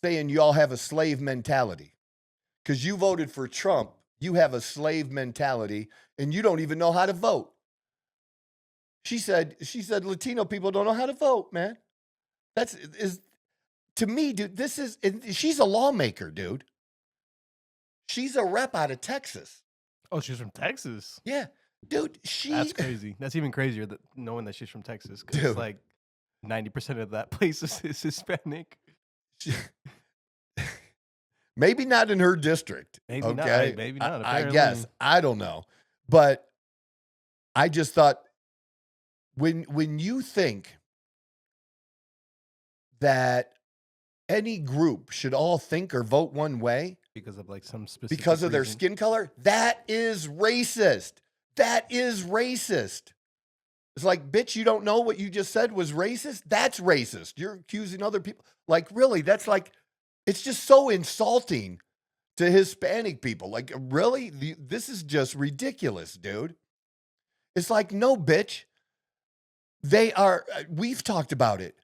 saying y'all have a slave mentality. Because you voted for Trump, you have a slave mentality, and you don't even know how to vote. She said Latino people don't know how to vote, man. To me, dude, she's a lawmaker, dude. She's a rep out of Texas. Oh, she's from Texas. Yeah, dude. That's crazy. That's even crazier, knowing that she's from Texas, because it's like 90% of that place is Hispanic. Maybe not in her district. Maybe okay? not. Maybe not. I guess. I don't know. But I just thought, when you think that any group should all think or vote one way because of like some specific because of their reason. skin color, that is racist. That is racist. It's like, bitch, you don't know what you just said was racist? That's racist. You're accusing other people. Like, really? That's like, it's just so insulting to Hispanic people. Like, really? This is just ridiculous, dude. It's like, no, bitch. They are, we've talked about it,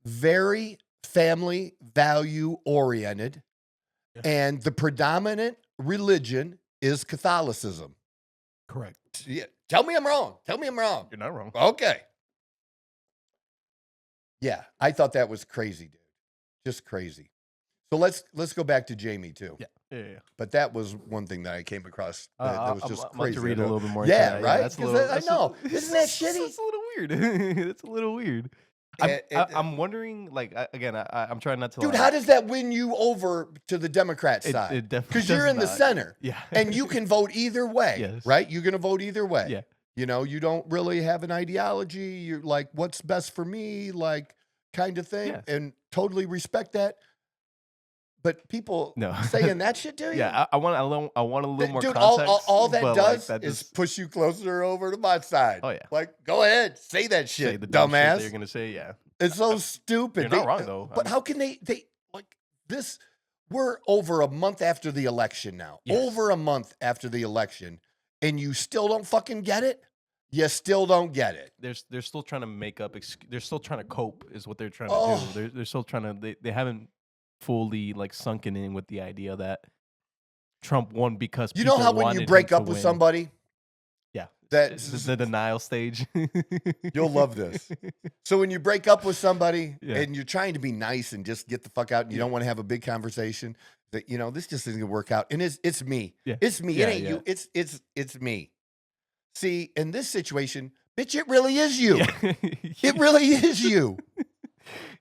very family value oriented. Yeah. And the predominant religion is Catholicism. Correct. Yeah. Tell me I'm wrong. Tell me I'm wrong. You're not wrong. Okay. Yeah, I thought that was crazy, dude. Just crazy. So let's go back to Jamie too. Yeah. But that was one thing that I came across that was just I'm crazy. to read a little bit more. Yeah, into that. right. That's a Because little, I know, isn't that shitty? It's a little weird. It's a little weird. I'm wondering, like, I'm trying not to. Dude, like, how does that win you over to the Democrat side? It definitely because you're does in the not. center, Yeah. and you can vote either way, Yes. right? You're gonna vote either way. Yeah. You know, you don't really have an ideology. You're like, what's best for me, like, kind of thing, Yeah. and totally respect that. But people No. saying that shit to you, Yeah, I want a little more dude. context. All that but, does like, that is just push you closer over to my side. Oh, yeah. Like, go ahead, say that say shit, the dumb shit dumbass. that you're gonna say. Yeah. It's so stupid. You're not wrong, though. But how can they like this? We're over a month after the election now. Yes. Over a month after the election, and you still don't fucking get it? You still don't get it. They're still trying to make up. They're still trying to cope. Is what they're trying Oh. to do. They're still trying to. They haven't fully like sunken in with the idea that Trump won because You know people how when wanted you him break to up with win? somebody, Yeah. that's the denial stage. you'll love this. So when you break up with somebody Yeah. and you're trying to be nice and just get the fuck out and you don't want to have a big conversation, that this just isn't gonna work out. And it's me. Yeah. It's me. Yeah, It ain't yeah. you. It's me. See, in this situation, bitch, it really is you. Yeah. It really is you.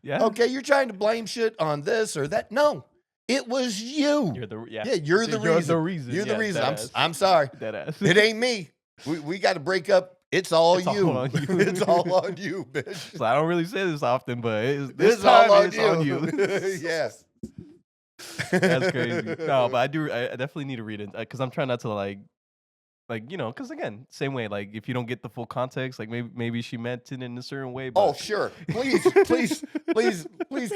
Yeah. Okay, you're trying to blame shit on this or that. No, it was you. You're the Yeah, you're the reason. You're the reason. You're the Yeah, reason. deadass. I'm sorry. Deadass. It ain't me. We got to break up. It's all It's all you. on you. It's all on you, bitch. So I don't really say this often, but This time all on it's you. on you. Yes. That's crazy. No, but I definitely need to read it because I'm trying not to like because again, same way. Like if you don't get the full context, like maybe she meant it in a certain way. But Oh, sure. Please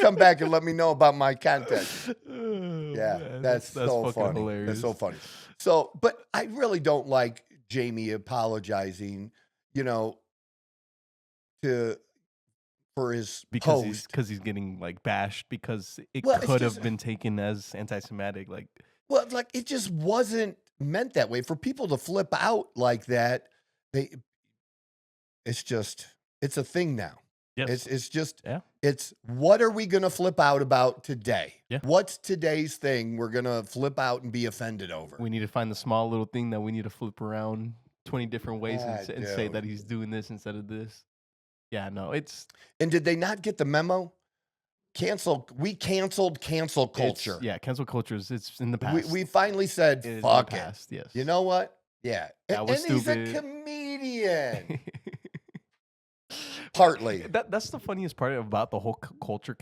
come back and let me know about my context. Yeah, man, that's so fucking funny. hilarious. That's so funny. So, but I really don't like Jamie apologizing, for his post. because he's getting like bashed because it Well, it's could just- have been taken as anti-Semitic. Like Well, like it just wasn't meant that way. For people to flip out like that, it's a thing now. yes, It's what are we going to flip out about today? Yeah. What's today's thing we're going to flip out and be offended over? we need to find the small little thing that we need to flip around 20 different ways Ah, and say dude. that he's doing this instead of this. Yeah, no, it's And did they not get the memo? We canceled cancel culture. cancel culture it's in the past. We finally said, It is in the fuck it. past, yes. You know what? Yeah. That was and he's a stupid. comedian. Partly. That's the funniest part about the whole culture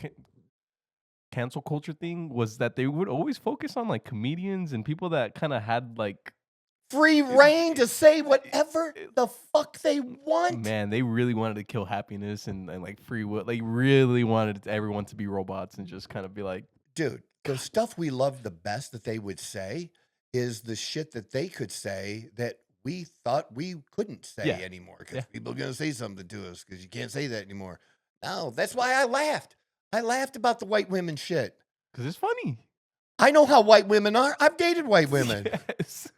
cancel culture thing was that they would always focus on like comedians and people that kind of had like Free reign to say whatever the fuck they want. man, they really wanted to kill happiness and like free will. They really wanted everyone to be robots and just kind of be like, Dude, the stuff we love the best that they would say is the shit that they could say that we thought we couldn't say Yeah. anymore because Yeah. people are going to say something to us because you can't say that anymore. No, that's why I laughed. I laughed about the white women shit. because it's funny. I know how white women are. I've dated white women. Yes.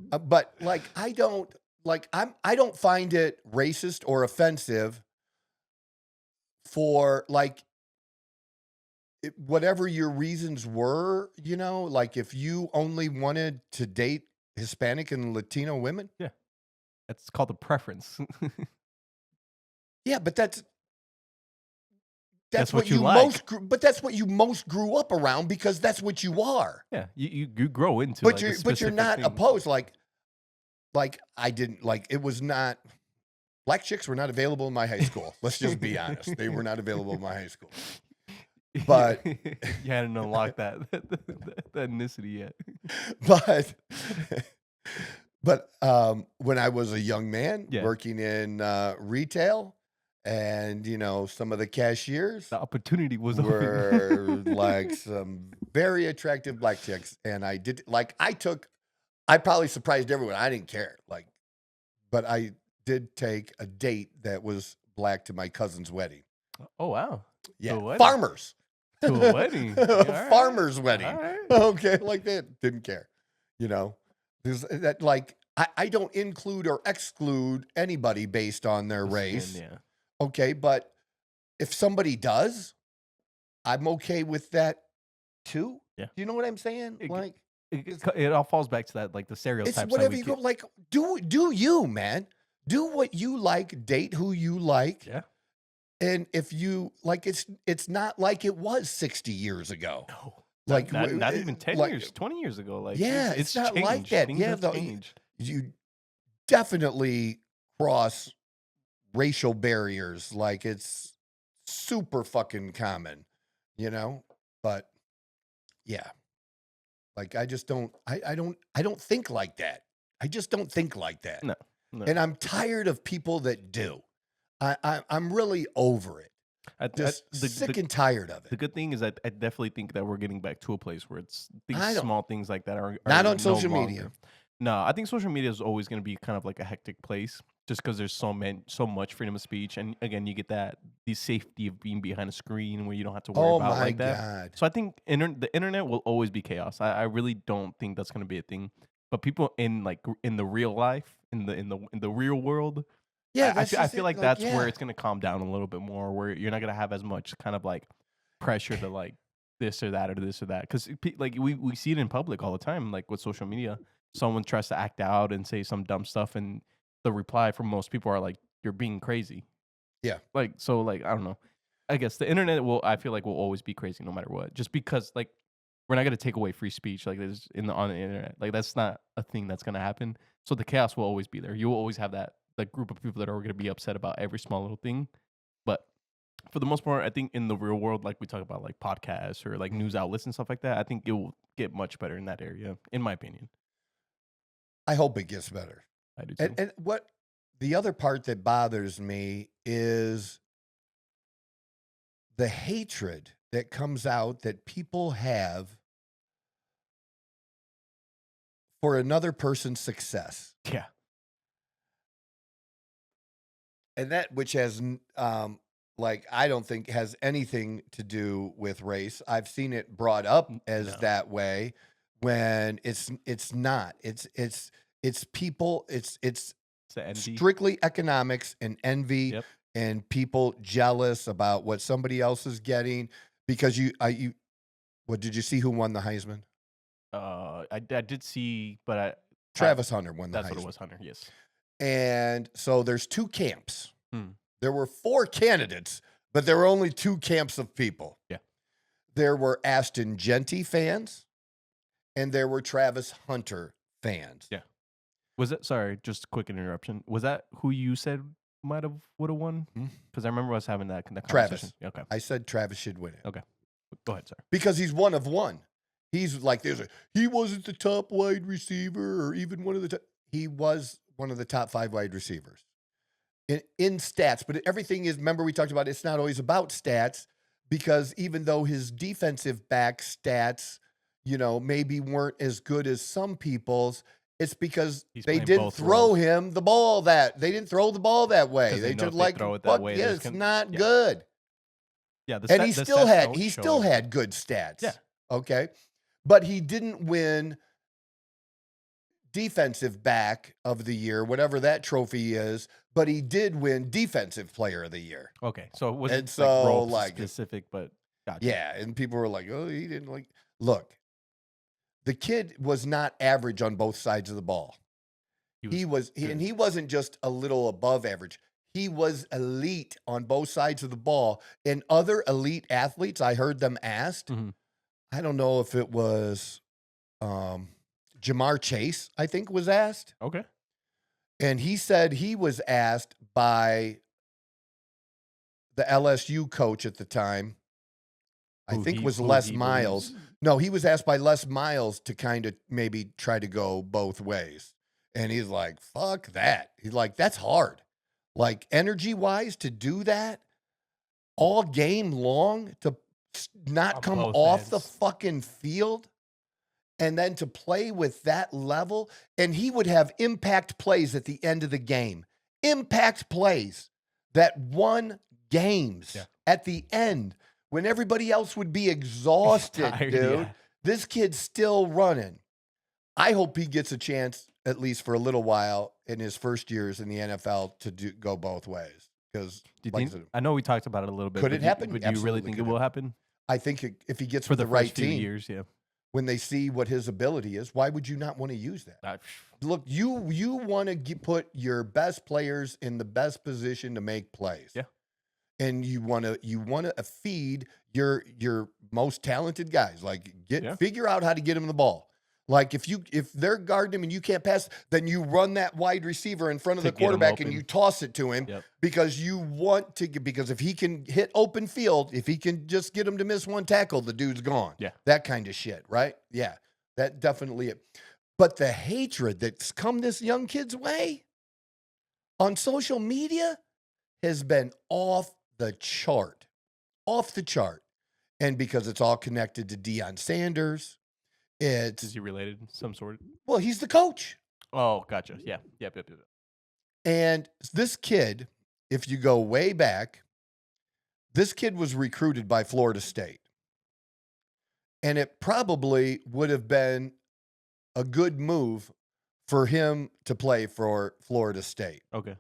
But like I don't find it racist or offensive for like whatever your reasons were, like if you only wanted to date Hispanic and Latino women. That's called a preference. Yeah, but that's That's what what you you like. that's what you most grew up around because that's what you are. Yeah, you grow into But like, a you're specific not thing. opposed. Like I didn't like it was not black chicks were not available in my high school. Let's just be honest. They were not available in my high school. But you hadn't unlocked that ethnicity yet. But when I was a young man Yeah. working in retail and some of the cashiers The opportunity was were like some very attractive black chicks and I probably surprised everyone. I didn't care. But I did take a date that was black to my cousin's wedding. Oh wow. Yeah. a wedding? Farmers. To a wedding. Yeah, all right. Farmer's wedding. All right. Okay, like that. Didn't care. There's that like I don't include or exclude anybody based on their race. Yeah. Okay, but if somebody does, I'm okay with that too. Yeah. Do you know what I'm saying? It- Like It all falls back to that, like the it's stereotypes. that whatever we you keep- go. Like do you, man? Do what you like. Date who you like. Yeah. And if you like, it's not like it was 60 years ago. No. Like Not even 10 like, years, 20 years ago. Like Yeah, it's not like changed. that. Things Yeah, have changed. you definitely cross racial barriers. Like it's super fucking common, you know? But yeah. Like I just don't I don't think like that. I just don't think like that. No. And I'm tired of people that do. I'm really over it. Just sick and tired of The it. good thing is I definitely think that we're getting back to a place where it's these I don't- small things like that are Not on no social longer. media. No, I think social media is always going to be kind of like a hectic place just because there's so much freedom of speech. And again, you get the safety of being behind a screen where you don't have to worry Oh about my like that. God. So I think the internet will always be chaos. I really don't think that's going to be a thing. But people in the real life, in the real world, Yeah, I feel like that's where yeah. it's going to calm down a little bit more, where you're not going to have as much kind of like pressure to like this or that or this or that. Because like we see it in public all the time, like with social media. Someone tries to act out and say some dumb stuff, and the reply from most people are like, "You're being crazy." Yeah. Like so, like I don't know. I guess the internet I feel like will always be crazy no matter what. Just because like we're not gonna take away free speech like this on the internet. Like that's not a thing that's gonna happen. So the chaos will always be there. You will always have that group of people that are gonna be upset about every small little thing. But for the most part, I think in the real world, like we talk about like podcasts or like news outlets and stuff like that, I think it will get much better in that area, in my opinion. I hope it gets better. I do too. And what the other part that bothers me is the hatred that comes out that people have for another person's success. Yeah. And that which has like I don't think has anything to do with race. I've seen it brought up as No. that way when it's not. It's people, it's the envy. strictly economics and envy Yep. and people jealous about what somebody else is getting because what did you see who won the Heisman? I did see, but Travis Hunter won the that's Heisman. what it was, Hunter. Yes. And so there's two camps. Hmm. There were 4 candidates, but there were only 2 camps of people. Yeah. There were Ashton Genty fans and there were Travis Hunter fans. Yeah. Was it? Sorry, just quick interruption. Was that who you said would have won? Hmm. Because I remember us having that conversation. Travis. Okay. I said Travis should win it. Okay. Go ahead, sir. Because he's one of one. He's like, he wasn't the top wide receiver or even one of the top. He was one of the top 5 wide receivers in stats. But everything is, remember we talked about it's not always about stats because even though his defensive back stats, maybe weren't as good as some people's, it's because He's they playing didn't both throw roles. him the ball they didn't throw the ball that way. 'Cause they know just if they like, throw it that fuck, way, yeah, there's it's gonna- not yeah. good. Yeah. And he the still stats had don't he show still it. had good stats. Yeah. Okay. But he didn't win defensive back of the year, whatever that trophy is, but he did win defensive player of the year. Okay. So it wasn't And so, like role like- specific, but gotcha. Yeah. And people were like, oh, he didn't like. Look, the kid was not average on both sides of the ball. And he wasn't just a little above average. He was elite on both sides of the ball. And other elite athletes, I heard them asked, Mhm. I don't know if it was Jamar Chase, I think was asked. Okay. And he said he was asked by the LSU coach at the time. I think was Les Miles. No, he was asked by Les Miles to kind of maybe try to go both ways. And he's like, fuck that. He's like, that's hard. Like energy-wise to do that all game long, to not On come both off the ends. fucking field and then to play with that level. And he would have impact plays at the end of the game. Impact plays that won games Yeah. at the end when everybody else would be exhausted, Tired, dude. yeah. This kid's still running I hope he gets a chance, at least for a little while, in his first years in the NFL to go both ways. Because, Do you think? I know we talked about it a little bit. Could it happen? But do you really Absolutely think could it will happen I think if he gets for with the the right first few team, years? Yeah. when they see what his ability is, why would you not want to use that? Look, you want to put your best players in the best position to make plays. Yeah. And you want to feed your most talented guys. Like figure out how to get him the ball. Like if they're guarding him and you can't pass, then you run that wide receiver in front of the quarterback and you toss it to him because you want to. Because if he can hit open field, if he can just get him to miss one tackle, the dude's gone. Yeah, that kind of shit, right? Yeah, that definitely it. But the hatred that's come this young kid's way on social media has been off the chart, and because it's all connected to Deion Sanders. Is he related in some sort? Well, he's the coach. Oh, gotcha. Yeah. Yep. And this kid, if you go way back, this kid was recruited by Florida State. And it probably would have been a good move for him to play for Florida State. Okay.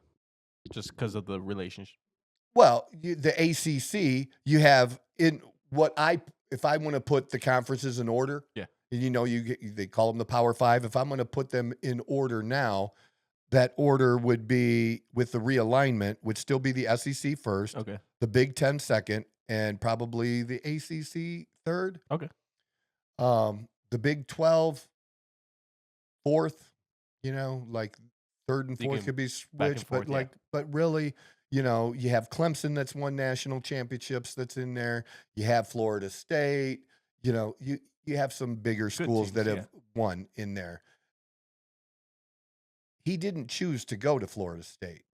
Just because of the relationship. Well, the ACC, you have in if I want to put the conferences in order. Yeah. They call them the Power Five. If I'm going to put them in order now, that order would be, with the realignment, would still be the SEC first, okay, the Big Ten second, and probably the ACC third. Okay. The Big 12 fourth. Like third and fourth could be switched, but really, you have Clemson that's won national championships that's in there. You have Florida State. You have some bigger schools that have won in there. He didn't choose to go to Florida State.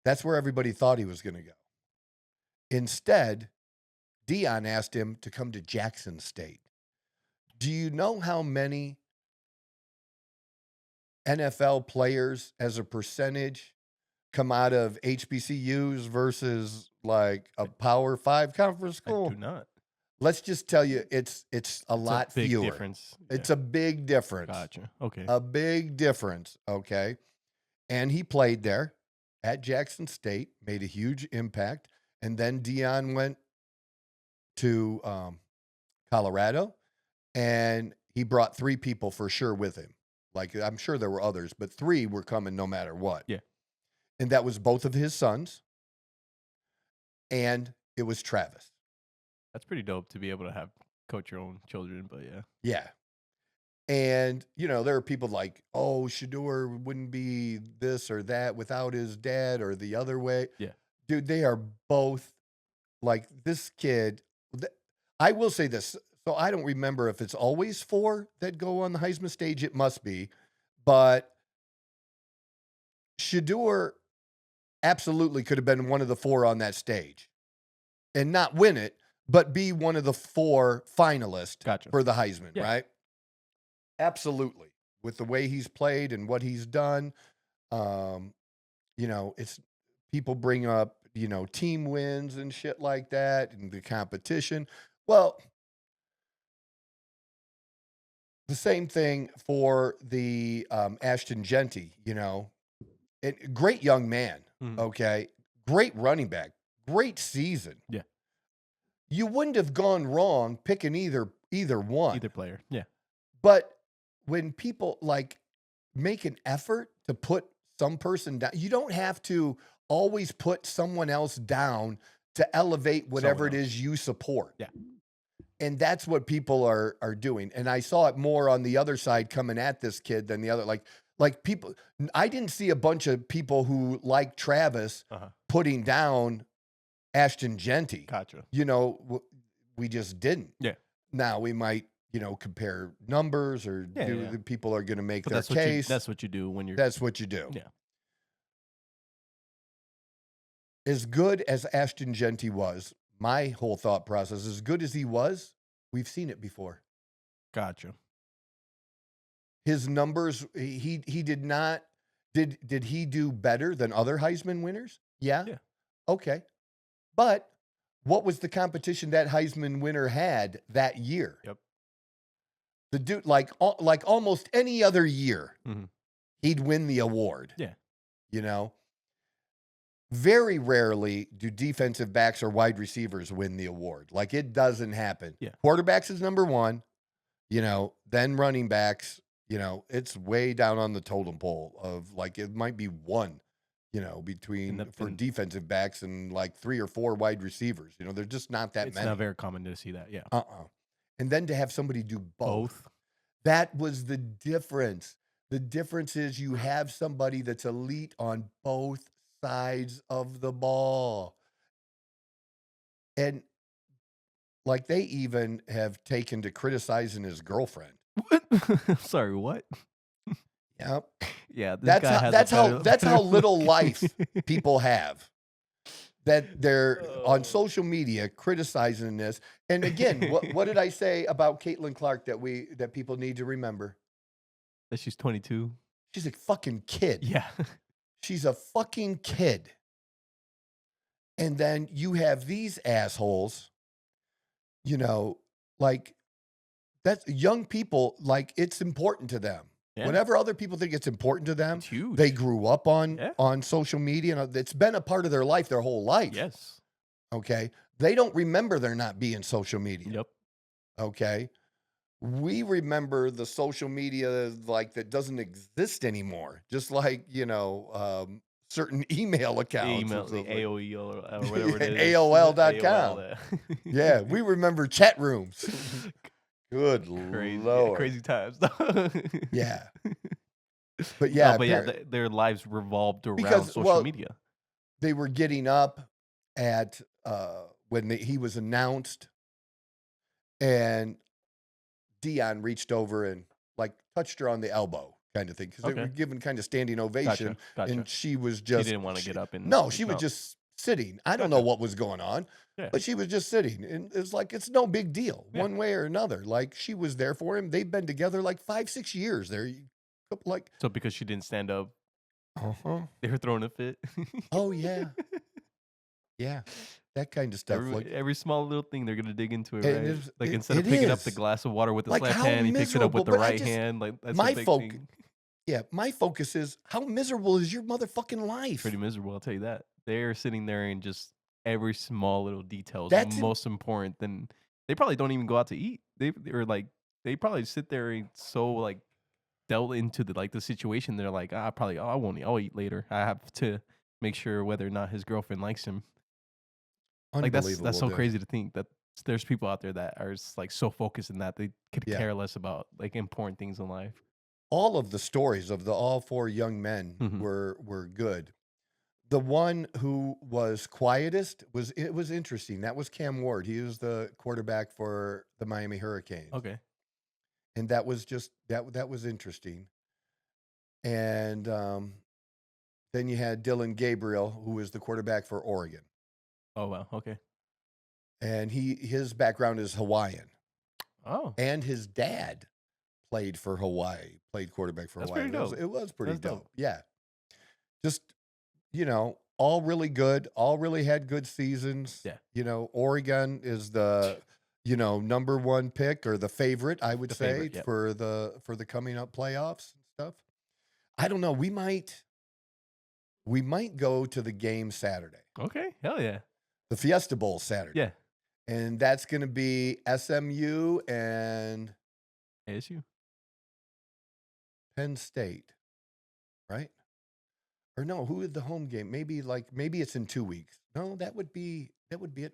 That's where everybody thought he was going to go. Instead, Deion asked him to come to Jackson State. Do you know how many NFL players as a percentage come out of HBCUs versus like a Power 5 conference school? I do not. Let's just tell you, it's a lot fewer. Difference. It's a big difference. Gotcha. Okay. A big difference. Okay. And he played there at Jackson State, made a huge impact. And then Deion went to Colorado, and he brought 3 people for sure with him. Like, I'm sure there were others, but 3 were coming no matter what. Yeah. And that was both of his sons, and it was Travis. That's pretty dope to be able to coach your own children, but yeah. Yeah. And, there are people like, oh, Shedeur wouldn't be this or that without his dad or the other way. Yeah. Dude, they are both like this kid. I will say this. So I don't remember if it's always 4 that go on the Heisman stage. It must be. But Shedeur absolutely could have been one of the 4 on that stage and not win it, but be one of the 4 finalists for the Heisman, right? Absolutely. With the way he's played and what he's done, it's people bring up, team wins and shit like that and the competition. Well, the same thing for the Ashton Genty, great young man, okay? Great running back, great season. Yeah. You wouldn't have gone wrong picking either one. Either player, yeah. But when people make an effort to put some person down, you don't have to always put someone else down to elevate whatever it is you support. Yeah. And that's what people are doing. And I saw it more on the other side coming at this kid than the other. Like people, I didn't see a bunch of people who like Travis putting down Ashton Genty. Gotcha. We just didn't. Yeah. Now we might, compare numbers or people are going to make their case. That's what you do when you're. That's what you do. Yeah. As good as Ashton Genty was, my whole thought process, as good as he was, we've seen it before. Gotcha. His numbers, he did not. Did he do better than other Heisman winners? Yeah. Okay. But what was the competition that Heisman winner had that year? Yep. The dude, like almost any other year, Mhm. he'd win the award. Yeah. You know, very rarely do defensive backs or wide receivers win the award. Like, it doesn't happen. Yeah. Quarterbacks is number one, then running backs, it's way down on the totem pole of like, it might be one, between for defensive backs and like 3 or 4 wide receivers. There's just not that many. It's not very common to see that. Yeah. And then to have somebody do both. That was the difference. The difference is you have somebody that's elite on both sides of the ball. And like, they even have taken to criticizing his girlfriend. What? Sorry, what? Yep. Yeah, that's how little life people have. That they're on social media criticizing this. And again, what did I say about Caitlin Clark that people need to remember? That she's 22. She's a fucking kid. Yeah. She's a fucking kid. And then you have these assholes, like, that's young people, like, it's important to them. Yeah. Whatever other people think it's important to them, it's huge. They grew up on social media, and it's been a part of their life their whole life. Yes. Okay. They don't remember there not being social media. Yep. Okay. We remember the social media like that doesn't exist anymore. Just like, certain email accounts. The AOE or whatever it is. AOL.com. Yeah. We remember chat rooms. Good Lord. Crazy times. Yeah. But yeah. Their lives revolved around social media. They were getting up at when he was announced, and Dion reached over and like touched her on the elbow, kind of thing, because they were given kind of standing ovation. Gotcha. And she was just, she didn't want to get up and no, she was just sitting. I don't know what was going on, but she was just sitting, and it's like, it's no big deal one way or another. Like, she was there for him. They've been together like 5-6 years. They're like, so because she didn't stand up, they were throwing a fit. Oh yeah. Yeah, that kind of stuff. Every small little thing they're gonna dig into it, right? Like, instead of picking up the glass of water with the left hand, he picks it up with the right hand. Like, that's my focus. Yeah, my focus is, how miserable is your motherfucking life? Pretty miserable, I'll tell you that. They're sitting there and just every small little detail is most important. Than they probably don't even go out to eat. They probably sit there and so like delve into the situation. They're like, I won't eat. I'll eat later. I have to make sure whether or not his girlfriend likes him. Like, that's so crazy to think that there's people out there that are like so focused in that they could care less about like important things in life. All of the stories of all 4 young men were good. The one who was quietest was interesting. That was Cam Ward. He was the quarterback for the Miami Hurricanes. Okay. And that was just that was interesting. And then you had Dylan Gabriel, who was the quarterback for Oregon. Oh, wow. Okay. And his background is Hawaiian. Oh. And his dad played for Hawaii, played quarterback for Hawaii. Pretty dope. It was pretty dope. Yeah. Just, all really good. All really had good seasons. Yeah. Oregon is the, number 1 pick, or the favorite, I would say, for the coming up playoffs and stuff. I don't know. We might go to the game Saturday. Okay. Hell yeah. The Fiesta Bowl Saturday. Yeah. And that's going to be SMU and ASU. Penn State, right? Or no, who is the home game? Maybe it's in 2 weeks. No, that would be it.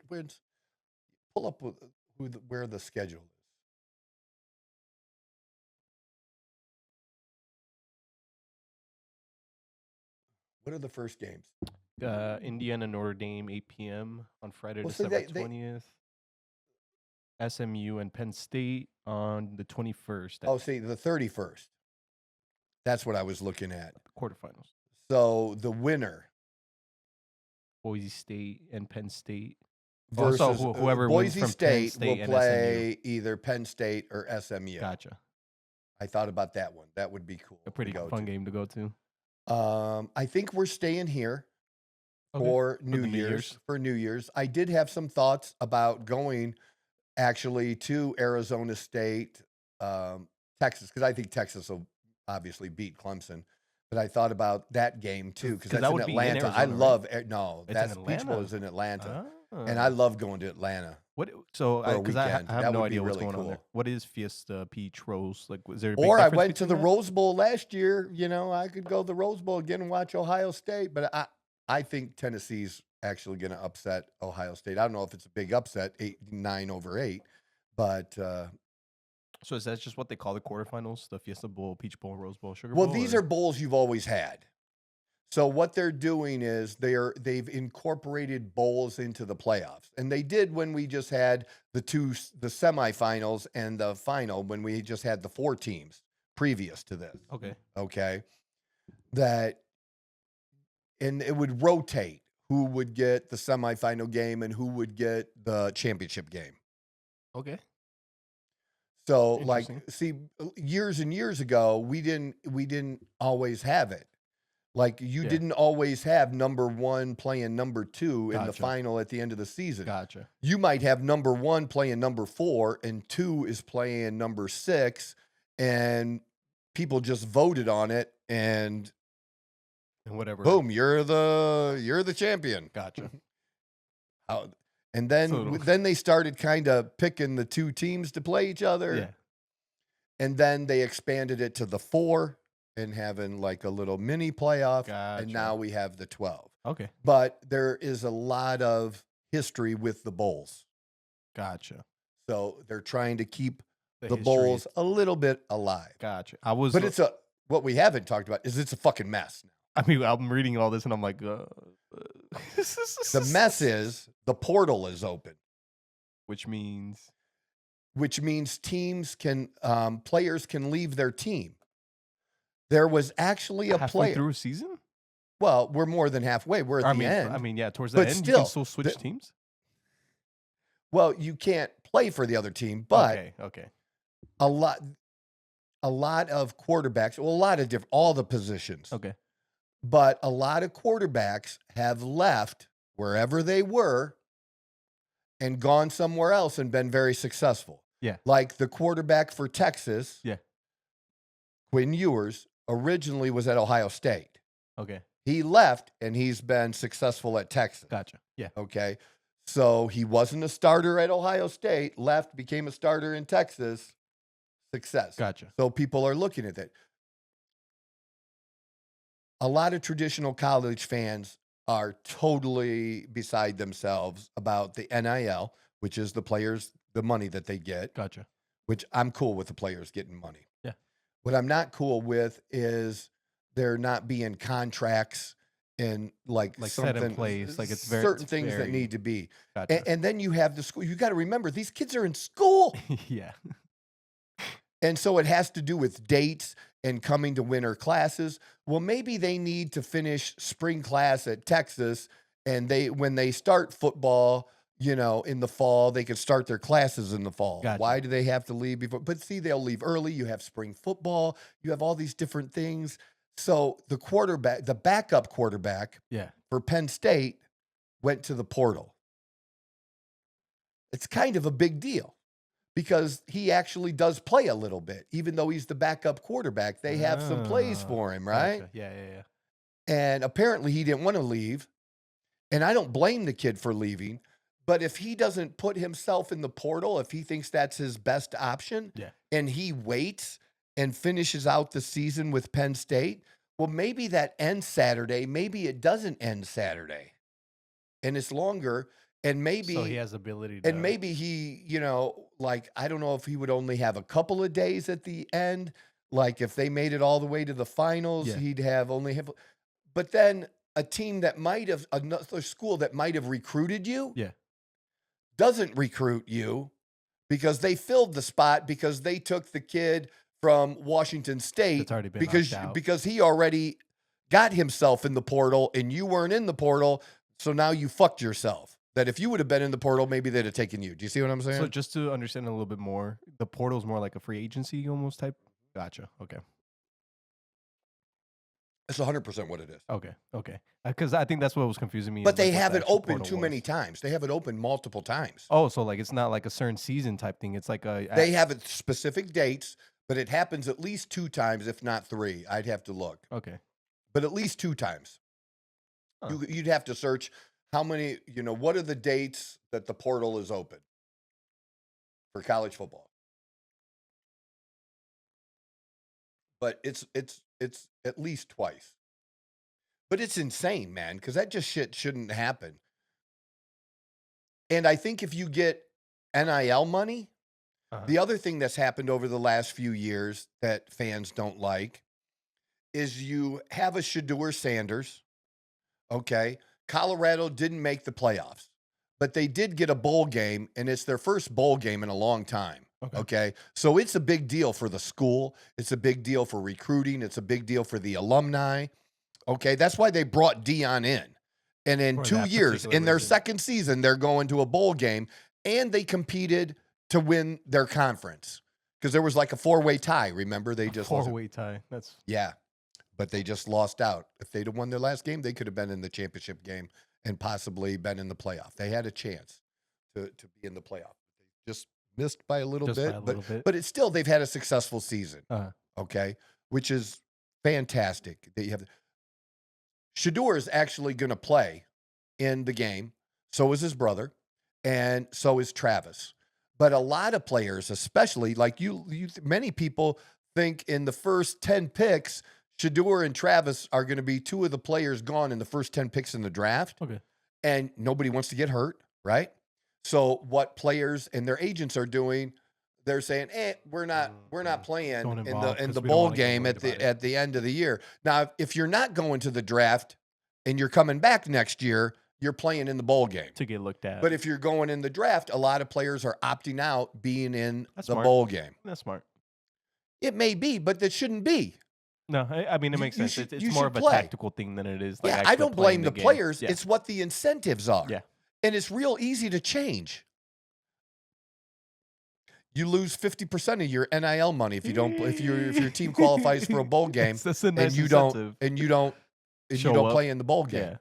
Pull up where the schedule is. What are the first games? Indiana, Notre Dame, 8 p.m. on Friday, December 20th. SMU and Penn State on the 21st. Oh, see, the 31st. That's what I was looking at. The quarterfinals. So the winner. Boise State and Penn State. Versus whoever Boise wins from State, Penn State will play either Penn State or SMU. Gotcha. I thought about that one. That would be cool. A pretty fun game to go to. I think we're staying here for New Year's. For New Year's, I did have some thoughts about going actually to Arizona State Texas, because I think Texas will obviously beat Clemson. But I thought about that game too, because 'Cause that's that in would be in Atlanta. I Arizona, right? love It's in that's Peach Bowl Atlanta. is in Atlanta, Ah. and I love going to Atlanta What? So, for a because I weekend. have That no would be idea what's really going on there. cool. What is Fiesta Peach Rose? Like, was there a big Or I difference went to the between that? Rose Bowl last year. You know, I could go to the Rose Bowl again and watch Ohio State. But I think Tennessee's actually going to upset Ohio State. I don't know if it's a big upset, 9-8, but So is that just what they call the quarterfinals? The Fiesta Bowl, Peach Bowl, Rose Bowl, Sugar well, Bowl? these or- are bowls you've always had. So what they're doing is they've incorporated bowls into the playoffs, and they did when we just had the semifinals and the final when we just had the 4 teams previous to this. Okay. Okay, and it would rotate who would get the semifinal game and who would get the championship game. Okay. So, like, Interesting. see, years and years ago, we didn't always have it. Like, you Yeah. didn't always have number 1 playing number 2 in the Gotcha. final at the end of the season. Gotcha. You might have number 1 playing number 4 and 2 is playing number 6, and people just voted on it, and And whatever. boom, you're the champion. Gotcha. And then So- then they started kind of picking the 2 teams to play each other. Yeah. And then they expanded it to the 4 and having like a little mini playoff. Gotcha. And now we have the 12. Okay. But there is a lot of history with the bowls. Gotcha. So they're trying to keep the history bowls is- a little bit alive. Gotcha. But what we haven't talked about is it's a fucking mess. I mean, I'm reading all this and I'm like, The mess is the portal is open, which means teams players can leave their team. There was actually a halfway player. through a season. Well, we're more than halfway. We're at the end. I mean, yeah, towards the But end, you still, can still switch teams. Well, you can't play for the other team, but Okay. a lot of quarterbacks, well, a lot of different, all the positions. Okay. But a lot of quarterbacks have left wherever they were and gone somewhere else and been very successful. Yeah. Like the quarterback for Texas, Yeah. Quinn Ewers, originally was at Ohio State. Okay. He left and he's been successful at Texas. Gotcha. Yeah. Okay. So he wasn't a starter at Ohio State, left, became a starter in Texas. Success. Gotcha. So people are looking at that. A lot of traditional college fans are totally beside themselves about the NIL, which is the players, the money that they get, Gotcha. which I'm cool with the players getting money. Yeah. What I'm not cool with is there not being contracts and like set in something, place, like it's certain things that very- need to be. Gotcha. And then you have the school. You got to remember, these kids are in school. Yeah. And so it has to do with dates and coming to winter classes. Well, maybe they need to finish spring class at Texas, and when they start football, in the fall, they could start their classes in the fall. Gotcha. Why do they have to leave before? But see, they'll leave early. You have spring football. You have all these different things. So the backup quarterback Yeah. for Penn State went to the portal. It's kind of a big deal because he actually does play a little bit, even though he's the backup quarterback. They have some plays for him, right? Gotcha. Yeah. And apparently he didn't want to leave. And I don't blame the kid for leaving. But if he doesn't put himself in the portal, if he thinks that's his best option, Yeah. and he waits and finishes out the season with Penn State, well, maybe that ends Saturday. Maybe it doesn't end Saturday. And it's longer. And maybe So he has ability to. and maybe he, I don't know if he would only have a couple of days at the end. Like if they made it all the way to the finals, Yeah. he'd but then a team that another school that might have recruited you Yeah. doesn't recruit you because they filled the spot because they took the kid from Washington State It's already been because knocked out. because he already got himself in the portal and you weren't in the portal. So now you fucked yourself. That if you would have been in the portal, maybe they'd have taken you. Do you see what I'm saying? So just to understand a little bit more, the portal's more like a free agency almost type. Gotcha. Okay. It's 100% what it is. Okay. Because I think that's what was confusing me. But is, they like, what have the it actual open portal too many was. times. They have it open multiple times. Oh, so like it's not like a certain season type thing. It's like They have it specific dates, but it happens at least 2 times, if not 3. I'd have to look. Okay. But at least 2 times. Huh. You'd have to search how many, what are the dates that the portal is open for college football. But it's at least twice. But it's insane, man, because that just shit shouldn't happen. And I think if you get NIL money, the other thing that's happened over the last few years that fans don't like is you have a Shedeur Sanders. Okay. Colorado didn't make the playoffs, but they did get a bowl game, and it's their first bowl game in a long time. Okay. So it's a big deal for the school. It's a big deal for recruiting. It's a big deal for the alumni. Okay. That's why they brought Dion in. And in For 2 that years, particular in their reason. second season, they're going to a bowl game, and they competed to win their conference because there was like a 4-way tie. Remember, they just lost. 4-way tie. That's Yeah, but they just lost out. If they'd have won their last game, they could have been in the championship game and possibly been in the playoff. They had a chance to be in the playoff. They just missed by a little Just by bit, a little bit. but it's still, they've had a successful season. Uh-huh. Okay, which is fantastic. That you have Shedeur is actually going to play in the game. So is his brother, and so is Travis. But a lot of players, especially like many people think in the first 10 picks, Shedeur and Travis are going to be 2 of the players gone in the first 10 picks in the draft. Okay. And nobody wants to get hurt, right? So what players and their agents are doing, they're saying, we're not playing Don't in involve, the 'cause we don't bowl wanna get game worried at about it. at the end of the year. Now, if you're not going to the draft and you're coming back next year, you're playing in the bowl game. To get looked at. But if you're going in the draft, a lot of players are opting out being in That's the smart. bowl game. That's smart. It may be, but that shouldn't be. No, I mean, it makes You sense. should- It's you more should of a play. tactical thing than it is. Like Yeah, I actually don't playing blame the game. players. Yeah. It's what the incentives are. Yeah. And it's real easy to change. You lose 50% of your NIL money if you don't if your team qualifies for a bowl game That's a nice and you incentive. don't Show up. play in the bowl game. Yeah.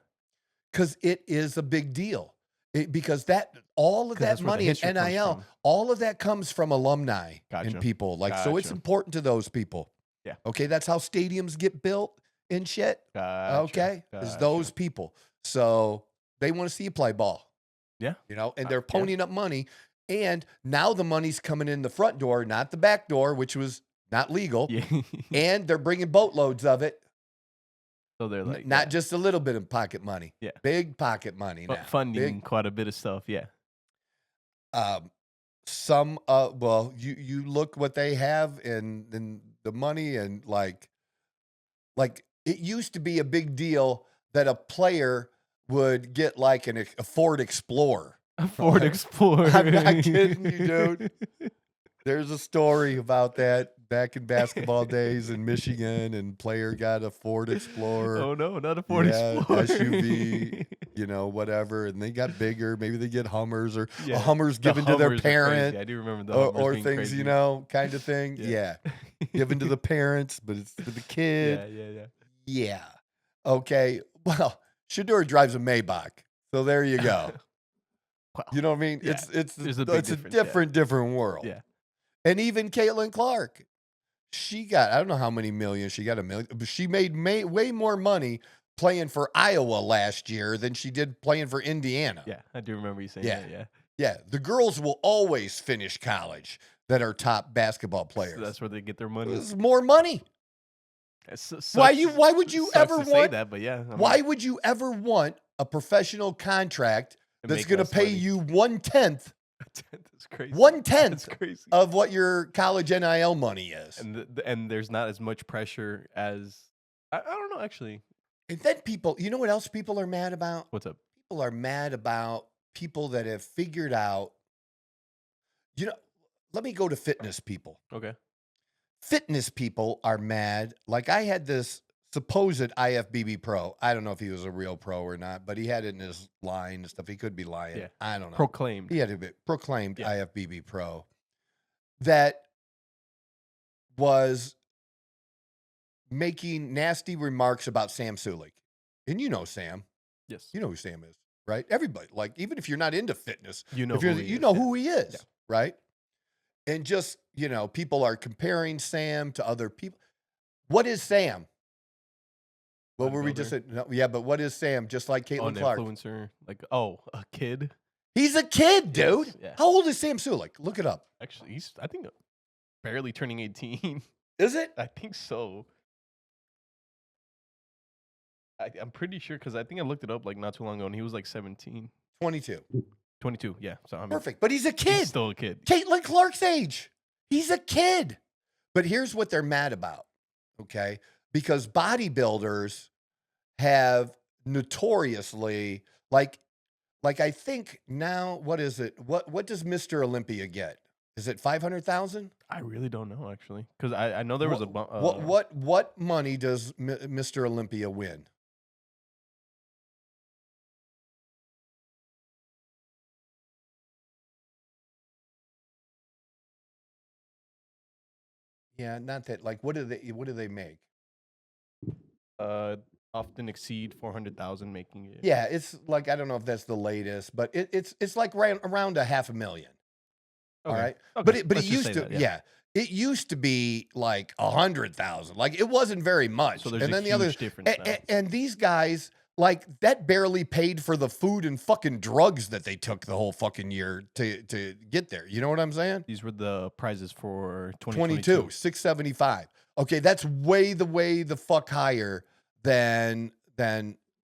Because it is a big deal. Because all of 'Cause that's that where the money in history comes NIL, from. all of that comes from alumni Gotcha. and people. So it's Gotcha. important to those people. Yeah. Okay, that's how stadiums get built and shit. Gotcha. Okay, it's Gotcha. those people. So they want to see you play ball. Yeah. And they're Yeah. ponying up money. And now the money's coming in the front door, not the back door, which was not legal. Yeah. And they're bringing boatloads of it. So they're like Not just a little bit of pocket money. Yeah. Big pocket money now. funding quite a bit of stuff. Yeah. Some you look what they have and the money and like it used to be a big deal that a player would get like a Ford Explorer. A Ford Explorer. I'm not kidding you, dude. There's a story about that back in basketball days in Michigan, and player got a Ford Explorer. Oh no, not a Ford Explorer. SUV, whatever, and they got bigger. Maybe they get Hummers or Yeah, a Hummer's the given to their Hummers are crazy. parent, I do remember the or, Hummers or being things, crazy. kind of thing. Yeah, given to the parents, but it's to the kid. Yeah. Yeah. Okay. Well, Shedeur drives a Maybach, so there you go. Wow. You know what I mean? Yeah. It's There's a big it's a difference, different world. Yeah. And even Caitlin Clark, she got, I don't know how many million, she got $1 million, but she made way more money playing for Iowa last year than she did playing for Indiana. Yeah, I do remember you saying Yeah. that. Yeah. Yeah, the girls will always finish college that are top basketball players. So that's where they get their money. It's more money. It's Why would you sucks ever to say want that? But yeah. Why would you ever want a professional contract To that's make going to less pay money. you 1/10 That's crazy. 1/10 That's crazy. of what your college NIL money is? And there's not as much pressure as I don't know actually. And then people, you know what else people are mad about? What's up? People are mad about people that have figured out, let me go to fitness people. Okay. Fitness people are mad. Like I had this supposed IFBB pro. I don't know if he was a real pro or not, but he had it in his line and stuff. He could be lying. Yeah. I don't know. Proclaimed. He had a bit proclaimed Yeah. IFBB pro that was making nasty remarks about Sam Sulik. And you know Sam. Yes. You know who Sam is, right? Everybody, like, even if you're not into fitness, You know if you're, who he you is, know yeah. who he is, Yeah. right? And just, people are comparing Sam to other people. What is Sam? What were we just saying? No, yeah, but what is Sam? Just like Caitlin An Clark. influencer, like a kid. He's a kid, dude. Yes, yeah. How old is Sam Sulik? Look it up. Actually, he's I think barely turning 18. Is it? I think so. I'm pretty sure because I think I looked it up like not too long ago, and he was like 17, 22. 22. Yeah, so I mean, Perfect. But he's a kid. he's still a kid. Caitlin Clark's age. He's a kid. But here's what they're mad about, okay? Because bodybuilders have notoriously, like I think now, what is it? What does Mr. Olympia get? Is it 500,000? I really don't know actually, because I know there was a what money does Mr. Olympia win? Yeah, not that. Like, what do they make? Often exceed 400,000 making it. Yeah, it's like, I don't know if that's the latest, but it's like around $500,000. Okay. All right, Okay. but it Let's just used say to, that, yeah, it used to be like 100,000. Like, it wasn't very much. So there's and a then the huge other difference now. and these guys, like, that barely paid for the food and fucking drugs that they took the whole fucking year to get there. You know what I'm saying? These were the prizes for 22, 675. Okay, that's way the fuck higher than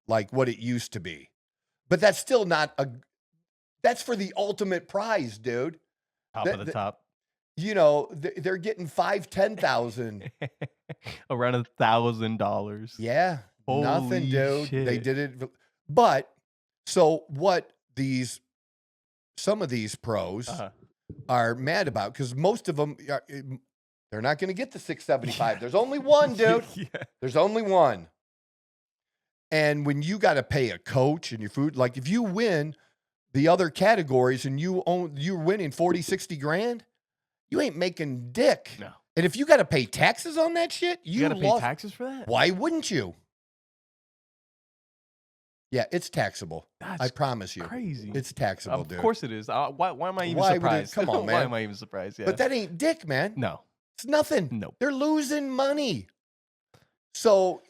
like what it used to be. But that's still not that's for the ultimate prize, dude. Top of the top. They're getting 10,000. Around $1,000. Yeah. Holy nothing, dude. shit. They did it. But so what some of these pros are mad about, because most of them they're not going to get the 675. There's only one, dude. Yeah. There's only one. And when you got to pay a coach and your food, like if you win the other categories and you're winning 40, 60 grand, you ain't making dick. No. And if you got to pay taxes on that shit, You got to pay taxes for that? Why wouldn't you? Yeah, it's taxable. That's I promise you. crazy. It's taxable, dude. Of course it is. Why am I even Why would it- surprised? come on, Why man. am I even surprised? Yeah. But that ain't dick, man. No. It's nothing. No. They're losing money. So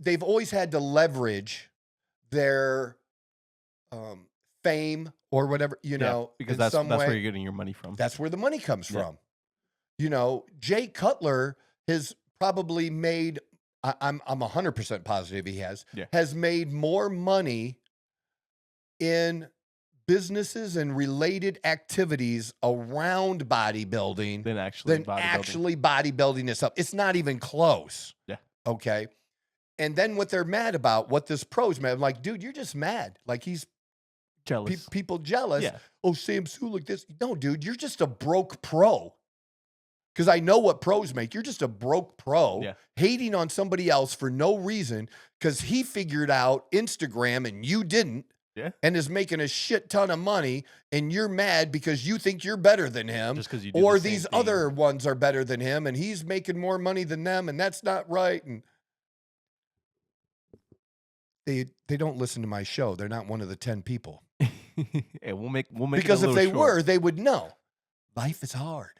they've always had to leverage their fame or whatever, because in that's some way. where you're getting your money from. That's where the money comes Yeah. from. Jay Cutler has probably made, I'm 100% positive he has made more money in businesses and related activities around bodybuilding than actually bodybuilding itself. It's not even close. Yeah. Okay. And then what they're mad about, what this pro's mad, I'm like, dude, you're just mad. Like, he's jealous. people jealous. Yeah. Oh, Sam Sulik, this. No, dude, you're just a broke pro. Because I know what pros make. You're just a broke pro hating on somebody else for no reason because he figured out Instagram and you didn't. Yeah. And is making a shit ton of money, and you're mad because you think you're better than him. Just because you do or the same these thing. other ones are better than him, and he's making more money than them, and that's not right. And they don't listen to my show. They're not one of the 10 people. Hey, we'll make Because it a if they little were, short. they would know. Life is hard.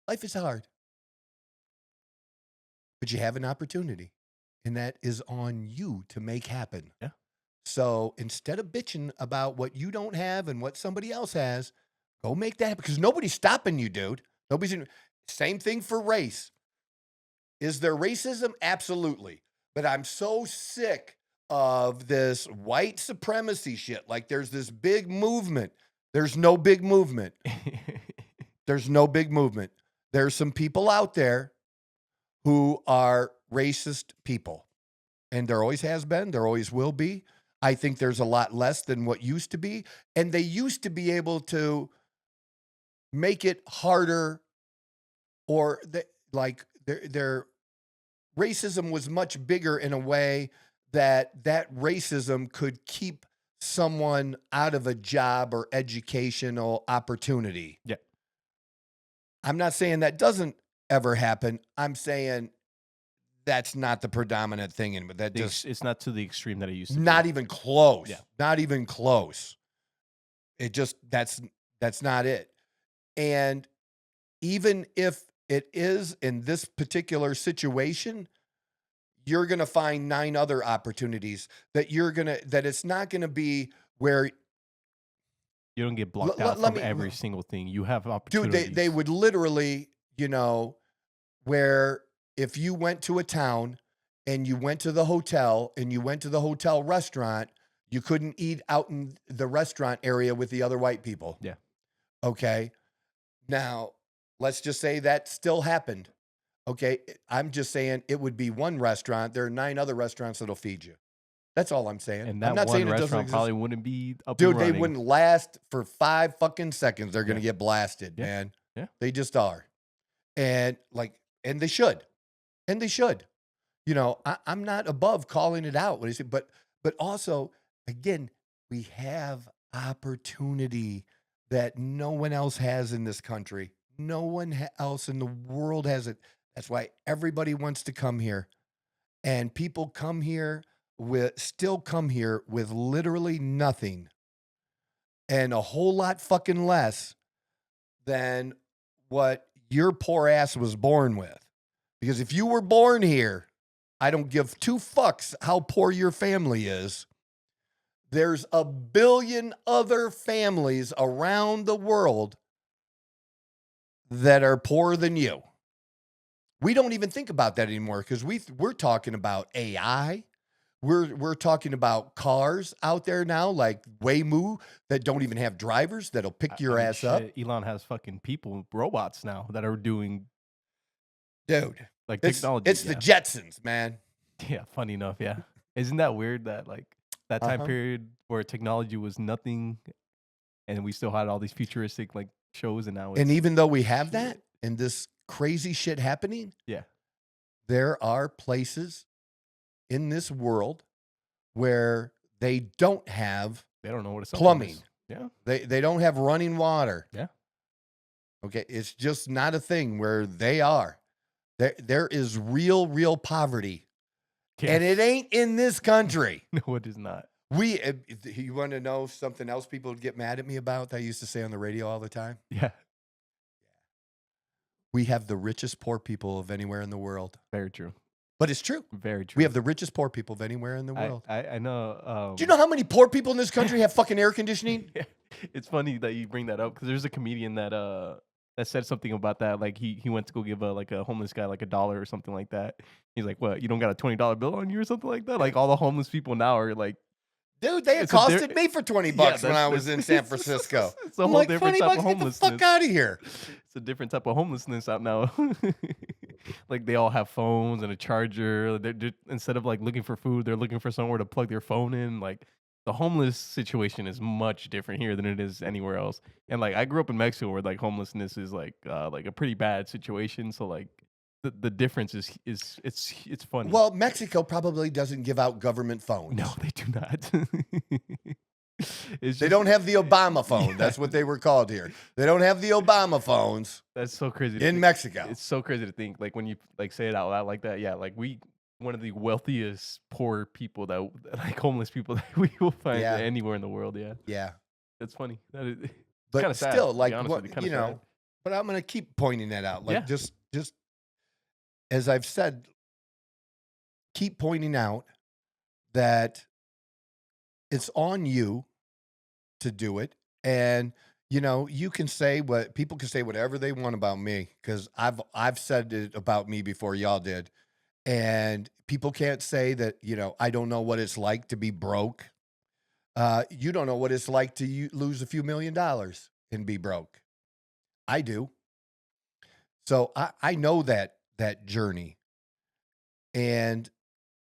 Life is hard. But you have an opportunity, and that is on you to make happen. Yeah. So instead of bitching about what you don't have and what somebody else has, go make that happen. Because nobody's stopping you, dude. Same thing for race. Is there racism? Absolutely. But I'm so sick of this white supremacy shit. Like, there's this big movement. There's no big movement. There's no big movement. There's some people out there who are racist people. And there always has been. There always will be. I think there's a lot less than what used to be. And they used to be able to make it harder, or their racism was much bigger in a way that racism could keep someone out of a job or educational opportunity. Yeah. I'm not saying that doesn't ever happen. I'm saying that's not the predominant thing in, but that just It's not to the extreme that it used to not be. even close. Yeah. Not even close. It just that's not it. And even if it is in this particular situation, you're going to find 9 other opportunities that it's not going to be where You don't get blocked L- out let from me- every single thing. You have dude, opportunities. they would literally, where if you went to a town and you went to the hotel and you went to the hotel restaurant, you couldn't eat out in the restaurant area with the other white people. Yeah. Okay. Now, let's just say that still happened. Okay. I'm just saying it would be one restaurant. There are 9 other restaurants that'll feed you. That's all I'm saying. And I'm that not saying one it doesn't restaurant exist. probably wouldn't be up Dude, and they running. wouldn't last for 5 fucking seconds. They're going to Yeah. get blasted, Yeah. man. Yeah. They just are. And they should. And they should. I'm not above calling it out. What is it? But also, again, we have opportunity that no one else has in this country. No one else in the world has it. That's why everybody wants to come here. And people still come here with literally nothing and a whole lot fucking less than what your poor ass was born with. Because if you were born here, I don't give 2 fucks how poor your family is. There's a billion other families around the world that are poorer than you. We don't even think about that anymore because we're talking about AI. We're talking about cars out there now, like Waymo, that don't even have drivers that'll pick your ass up. Elon has fucking robots now that are doing Dude, like it's technology. the Jetsons, man. Yeah, funny enough, yeah. Isn't that weird that like that time Uh-huh. period where technology was nothing and we still had all these futuristic like shows and now it's And even though we have that shit. and this crazy shit happening, Yeah. there are places in this world where they don't have They don't know what it's plumbing. Yeah. They don't have running water. Yeah. Okay, it's just not a thing where they are. There is real poverty. Yeah. And it ain't in this country. No, it is not. You want to know something else people would get mad at me about that I used to say on the radio all the time? Yeah. We have the richest poor people of anywhere in the world. Very true. But it's true. Very true. We have the richest poor people of anywhere in the world. I know. Do you know how many poor people in this country have fucking air conditioning? Yeah. It's funny that you bring that up because there's a comedian that said something about that. Like he went to go give a homeless guy like $1 or something like that. He's like, "What? You don't got a $20 bill on you or something like that?" Like all the homeless people now are like, dude, they accosted me for $20 when I was in San Francisco. It's a I'm whole like, different $20, type of get the homelessness. fuck out of here. It's a different type of homelessness out now. Like they all have phones and a charger. They're instead of like looking for food, they're looking for somewhere to plug their phone in. Like the homeless situation is much different here than it is anywhere else. And like I grew up in Mexico where like homelessness is like a pretty bad situation. So like the difference is it's funny. Well, Mexico probably doesn't give out government phones. No, they do not. They don't have the Obama phone. Yeah. That's what they were called here. They don't have the Obama phones That's so crazy. To in think. Mexico. It's so crazy to think. Like when you like say it out loud like that. Yeah, like one of the wealthiest poor people that like homeless people that we will find Yeah. anywhere in the world. Yeah, Yeah. it's funny. That is, But kinda sad, still, to be like, honest what, with you, kinda sad. but I'm going to keep pointing that out. Like, Yeah. just as I've said, keep pointing out that it's on you to do it. And, you can say people can say whatever they want about me because I've said it about me before y'all did. And people can't say that, I don't know what it's like to be broke. You don't know what it's like to lose a few $1 million and be broke. I do. So I know that journey. And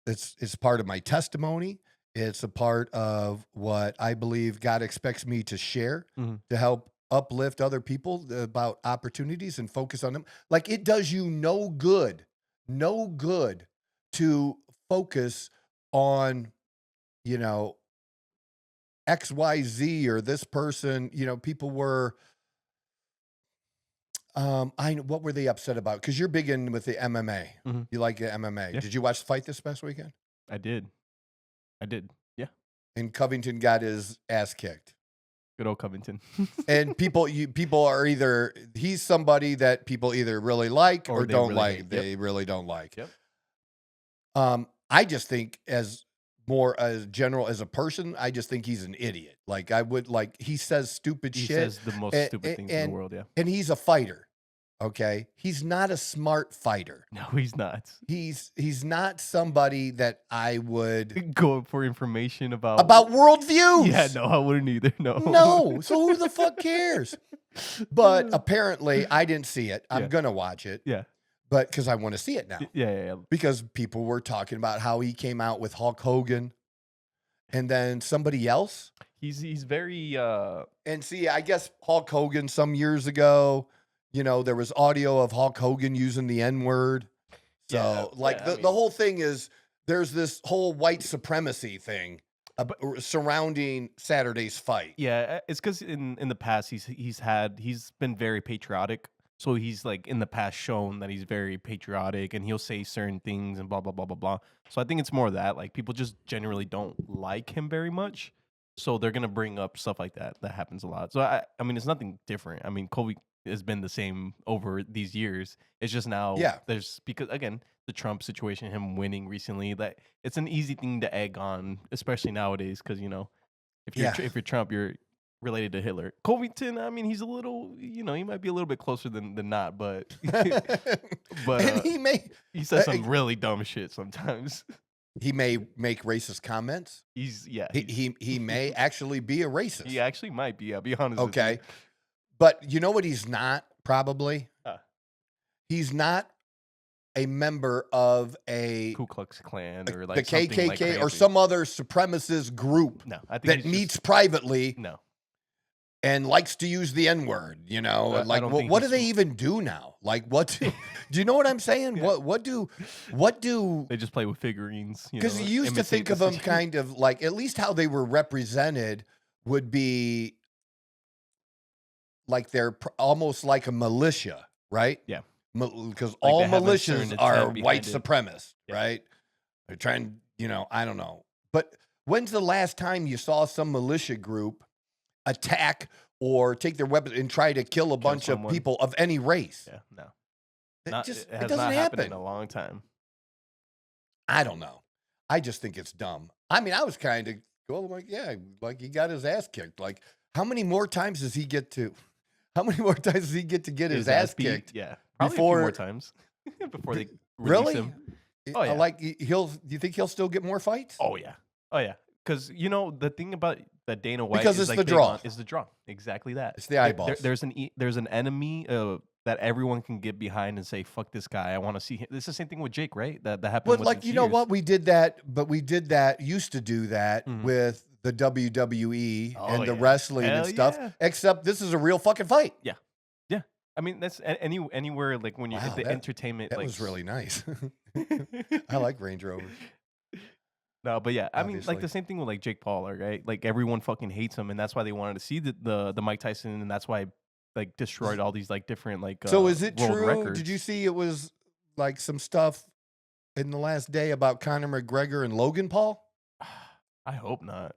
it's part of my testimony. It's a part of what I believe God expects me to share Mhm. to help uplift other people about opportunities and focus on them. Like it does you no good to focus on, XYZ or this person. People were, What were they upset about? Because you're big in with the MMA. Mhm. You like the MMA. Yeah. Did you watch the fight this past weekend? I did. Yeah. And Covington got his ass kicked. Good old Covington. And people are either he's somebody that people either really like or they don't really like. hate. They really don't like. Yep. I just think as general as a person, I just think he's an idiot. Like he says stupid He shit. says the most stupid things in the world. Yeah. And he's a fighter. Okay, he's not a smart fighter. No, he's not. He's not somebody that I would Go for information about worldviews. Yeah, no, I wouldn't either. No. No. So who the fuck cares? But apparently, I didn't see it. I'm Yeah. gonna watch it. Yeah. But because I want to see it now. Yeah. Because people were talking about how he came out with Hulk Hogan, and then somebody else. He's very And see, I guess Hulk Hogan some years ago. There was audio of Hulk Hogan using the N-word. So, the whole thing is there's this whole white supremacy thing surrounding Saturday's fight. Yeah, it's because in the past he's been very patriotic. So he's like in the past shown that he's very patriotic and he'll say certain things and blah blah blah blah blah. So I think it's more of that. Like people just generally don't like him very much. So they're gonna bring up stuff like that. That happens a lot. So I mean it's nothing different. I mean Kobe has been the same over these years. It's just now there's because again the Trump situation, him winning recently, that it's an easy thing to egg on, especially nowadays, because if you're Trump, you're related to Hitler. Covington, I mean, he's a little, he might be a little bit closer than not, but and he says some really dumb shit sometimes. He may make racist comments. He may actually be a racist. He actually might be. I'll be honest. Okay. With you. But you know what he's not, probably? Huh. He's not a member of a Ku Klux Klan or the KKK or some other supremacist group that meets privately and likes to use the N-word, what do they even do now? Like, what do you know what I'm saying? Yeah. What do they just play with figurines? Because you used to think of them kind of like, at least how they were represented would be like they're almost like a militia, right? Yeah. Because all militias are white supremacists, right? They're trying, I don't know. But when's the last time you saw some militia group attack or take their weapons and try to kill a bunch of people of any race? Yeah, no. It has doesn't not happen in a long time. I don't know. I just think it's dumb. I mean, I was kind of going like, yeah, like he got his ass kicked. Like, how many more times does he get to get his ass kicked? Yeah. Probably a few more times before they release him. Oh yeah. Like do you think he'll still get more fights? Oh yeah. Because the thing about that Dana White because is it's like the draw. Is the draw. Exactly that. It's the eyeballs. There's an enemy that everyone can get behind and say, "Fuck this guy. I want to see him." It's the same thing with Jake, right? That happened. But like know what, we did that, but we used to do that with the WWE and the wrestling and stuff. Yeah. Except this is a real fucking fight. Yeah. I mean, that's anywhere like when you hit the entertainment. That was really nice. I like Range Rovers. No, but yeah, obviously. I mean, like the same thing with like Jake Paul, right? Like everyone fucking hates him, and that's why they wanted to see the Mike Tyson, and that's why like destroyed all these like different like. So is it true? Records. Did you see it was like some stuff in the last day about Conor McGregor and Logan Paul? I hope not.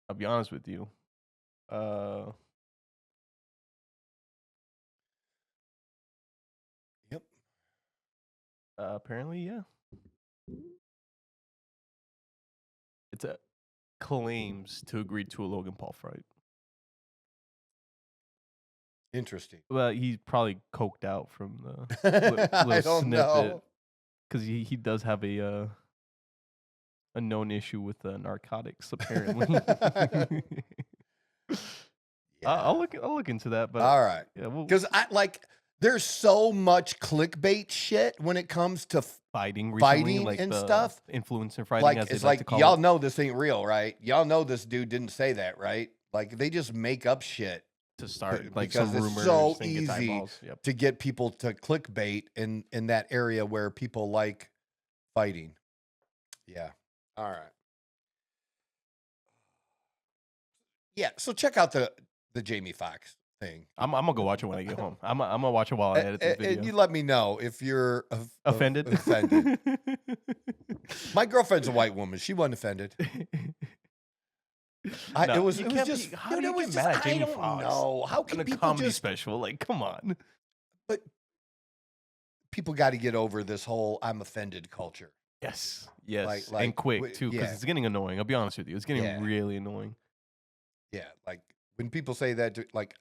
I'll be honest with you. Yep. Apparently, yeah. It's claims to agree to a Logan Paul fight. Interesting. Well, he's probably coked out from the I don't know. Because he does have a known issue with narcotics, apparently. I'll look into that. But all right, because there's so much clickbait shit when it comes to fighting like and stuff. Influencer fighting, like as it's like y'all know this ain't real, right? Y'all know this dude didn't say that, right? Like they just make up shit to start, like because some it's rumors so and easy to get people to clickbait in that area where people like fighting. Yeah. All right. Yeah. So check out the Jamie Foxx thing. I'm gonna go watch it when I get home. I'm gonna watch it while I edit this video. And you let me know if you're Offended? Offended. My girlfriend's a white woman. She wasn't offended. No, It was you just, can't dude, be- how do it you was get just, mad at I Jamie don't Foxx know. How in can a people comedy just, special? Like, come on. people got to get over this whole I'm offended culture. Yes, Like, and quick too, because yeah. it's getting annoying. I'll be honest with you, it's getting Yeah. really annoying. Yeah, like when people say that, like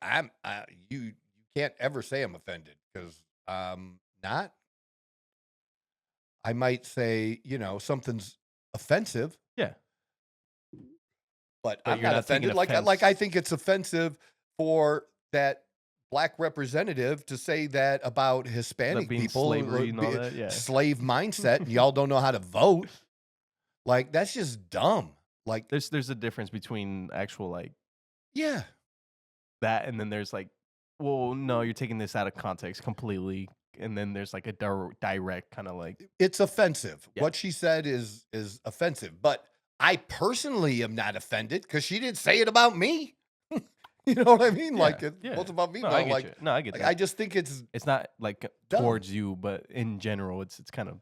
you can't ever say I'm offended because not. I might say something's offensive, Yeah, but But I'm you're not not taking offended. Like I offense. think it's offensive for that black representative to say that about Hispanic being people, slavery and all that, yeah. slave mindset, and y'all don't know how to vote. Like that's just dumb. Like there's a difference between actual like yeah, that, and then there's like, well, no, you're taking this out of context completely, and then there's like a direct kind of like, it's offensive. Yeah. What she said is offensive, but I personally am not offended because she didn't say it about me. You know what I mean? Yeah, Like it yeah. was about me. No, but I get like, you. No, I get like, that. I just think it's It's not like dumb. towards you, but in general, it's kind of.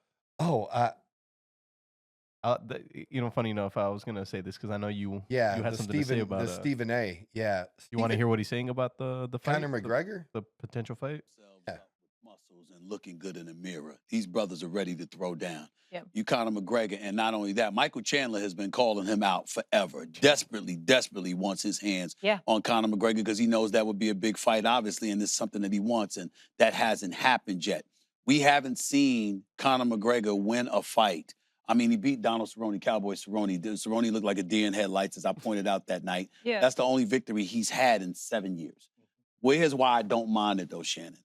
Funny enough, I was gonna say this because I know you had something to say about Stephen A. Yeah, you want to hear what he's saying about the fight, Conor McGregor, the potential fight? Yeah. Muscles and looking good in the mirror. These brothers are ready to throw down. Yep. You Conor McGregor, and not only that, Michael Chandler has been calling him out forever. Desperately wants his hands on Conor McGregor because he knows that would be a big fight, obviously, and it's something that he wants, and that hasn't happened yet. We haven't seen Conor McGregor win a fight. I mean, he beat Donald Cerrone, Cowboy Cerrone. Cerrone looked like a deer in headlights, as I pointed out that night. Yeah. That's the only victory he's had in 7 years. Well, here's why I don't mind it, though, Shannon.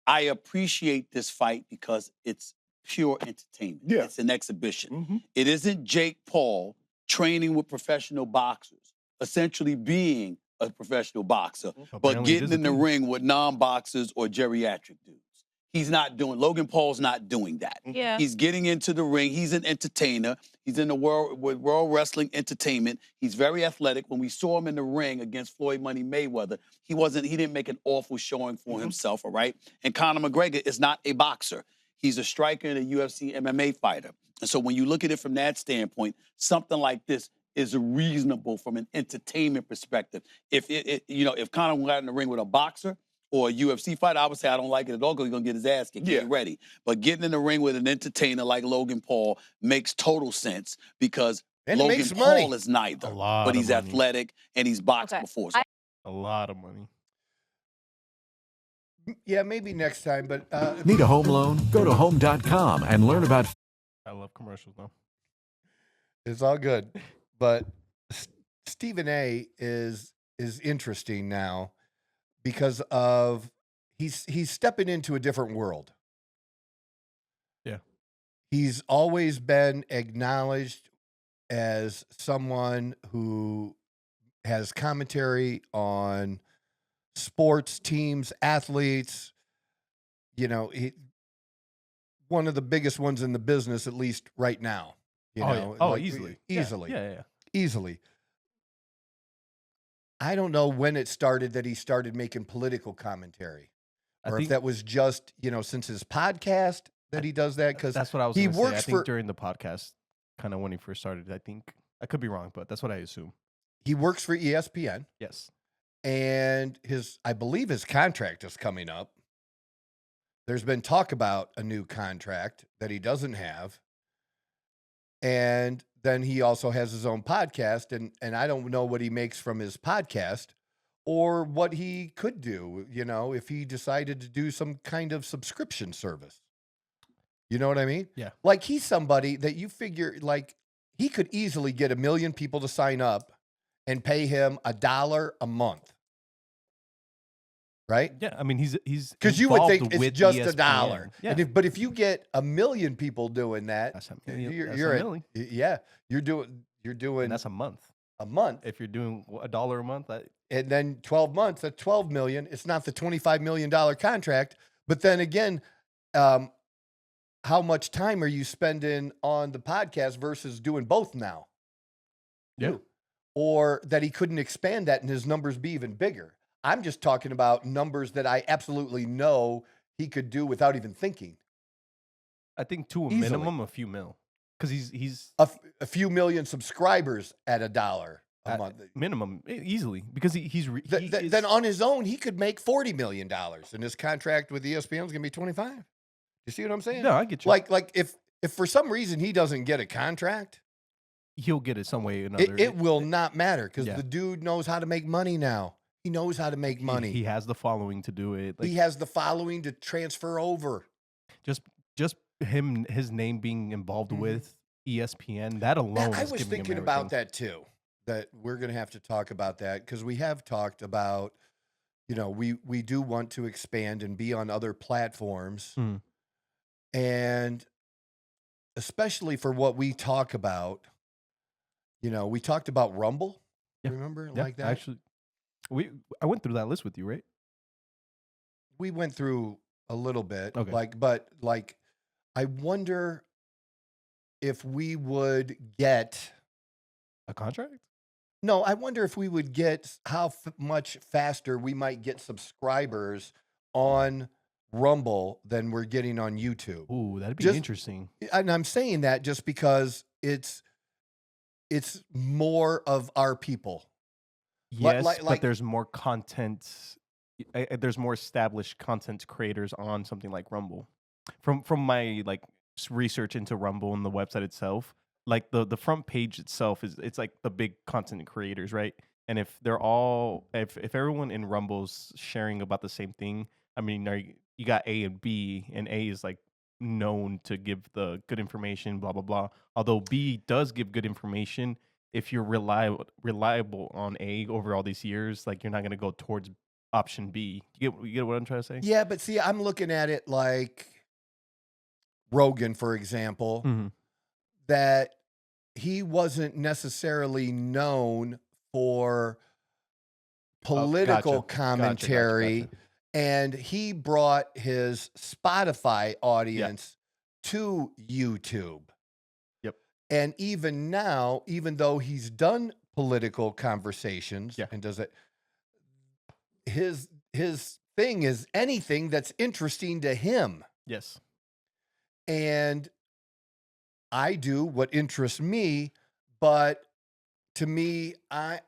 I appreciate this fight because it's pure entertainment. Yeah. It's an exhibition. Mm-hmm. It isn't Jake Paul training with professional boxers, essentially being a professional boxer, but Apparently it getting is a in the thing. ring with non-boxers or geriatric dudes. He's not doing, Logan Paul's not doing that. Yeah. He's getting into the ring. He's an entertainer. He's in the world wrestling entertainment. He's very athletic. When we saw him in the ring against Floyd Money Mayweather, he didn't make an awful showing for himself, all right? And Conor McGregor is not a boxer. He's a striker and a UFC MMA fighter. And so when you look at it from that standpoint, something like this is reasonable from an entertainment perspective. If Conor got in the ring with a boxer or a UFC fighter, I would say I don't like it at all because he's going to get his ass kicked. Get ready. But getting in the ring with an entertainer like Logan Paul makes total sense because And it Logan makes Paul money. is neither. A lot But of he's money. athletic and he's boxed Okay. before. So A lot of money. Yeah, maybe next time. But Need a home loan? Go to home.com and learn about I love commercials though. it's all good. But Stephen A. is interesting now because of he's stepping into a different world. Yeah. He's always been acknowledged as someone who has commentary on sports teams, athletes. One of the biggest ones in the business, at least right now. Easily. Easily. Yeah. Easily. I don't know when it started that he started making political commentary, or if that was just since his podcast that he does that, because That's what I was he gonna say. works I think for during the podcast, kind of when he first started. I think I could be wrong, but that's what I assume. he works for ESPN, Yes. and I believe his contract is coming up. There's been talk about a new contract that he doesn't have. And then he also has his own podcast, and I don't know what he makes from his podcast or what he could do, if he decided to do some kind of subscription service. You know what I mean? Yeah. Like he's somebody that you figure like he could easily get 1 million people to sign up and pay him $1 a month. Right? Yeah, I mean he's Because you would think involved it's with just ESPN. $1. Yeah. But if you get 1 million people doing that, That's a you're at, million. yeah, you're doing And that's a month. a month, If you're doing $1 a month, and then 12 months at 12 million. It's not the $25 million contract, but then again, how much time are you spending on the podcast versus doing both now? Yeah. Or that he couldn't expand that and his numbers be even bigger. I'm just talking about numbers that I absolutely know he could do without even thinking. I think to a Easily. minimum, a few mil, because he's A few million subscribers at $1 a month. minimum easily, because Then on his own, he could make $40 million, and his contract with ESPN is going to be 25. You see what I'm saying? No, I get you. Like if for some reason he doesn't get a contract, he'll get it some way or another. it will not matter because Yeah. the dude knows how to make money now. He knows how to make money. He has the following to do it. Like, He has the following to transfer over. just his name being involved with ESPN, that alone. I is was giving him thinking about everything. that too. That we're going to have to talk about that because we have talked about, we do want to expand and be on other platforms. Mhm. And especially for what we talk about, we talked about Rumble. Yeah. Remember Yeah, like that? Actually, I went through that list with you, right? We went through a little bit. Okay. But I wonder if we would get. A contract? No, I wonder if we would get how much faster we might get subscribers on Rumble than we're getting on YouTube. Ooh, that'd be Just- interesting. And I'm saying that just because it's more of our people. Yes, like- but there's more content. There's more established content creators on something like Rumble. From my research into Rumble and the website itself, like the front page itself it's like the big content creators, right? And if they're all if everyone in Rumble's sharing about the same thing, I mean, you got A and B, and A is like known to give the good information, blah blah blah. Although B does give good information, if you're reliable on A over all these years, like you're not gonna go towards option B. You get what I'm trying to say? Yeah, but see, I'm looking at it like Rogan, for example, Mhm. that he wasn't necessarily known for political Gotcha, commentary, gotcha. and he brought his Spotify audience to YouTube. Yep. And even now, even though he's done political conversations Yeah. and does it, his thing is anything that's interesting to him. Yes. And I do what interests me, but to me, and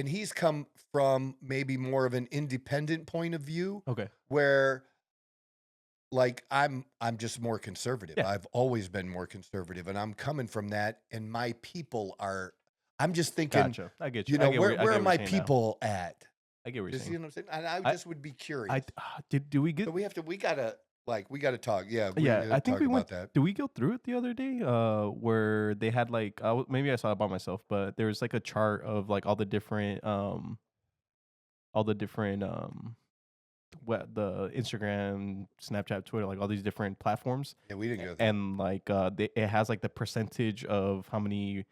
he's come from maybe more of an independent point of view Okay. where like I'm just more conservative. Yeah. I've always been more conservative, and I'm coming from that, and my people are, I'm just thinking, Gotcha. I get you. you know, I get what- I where get are what my you're saying now. people at? I get what You you're see saying. what I'm saying? And I I- just would be curious. Do we get? So we gotta talk. Yeah. We Yeah, gotta I think talk we about went. that. Did we go through it the other day? Where they had like, maybe I saw it by myself, but there was like a chart of like all the different, what the Instagram, Snapchat, Twitter, like all these different platforms, Yeah, we didn't go through. and like it has like the percentage of how many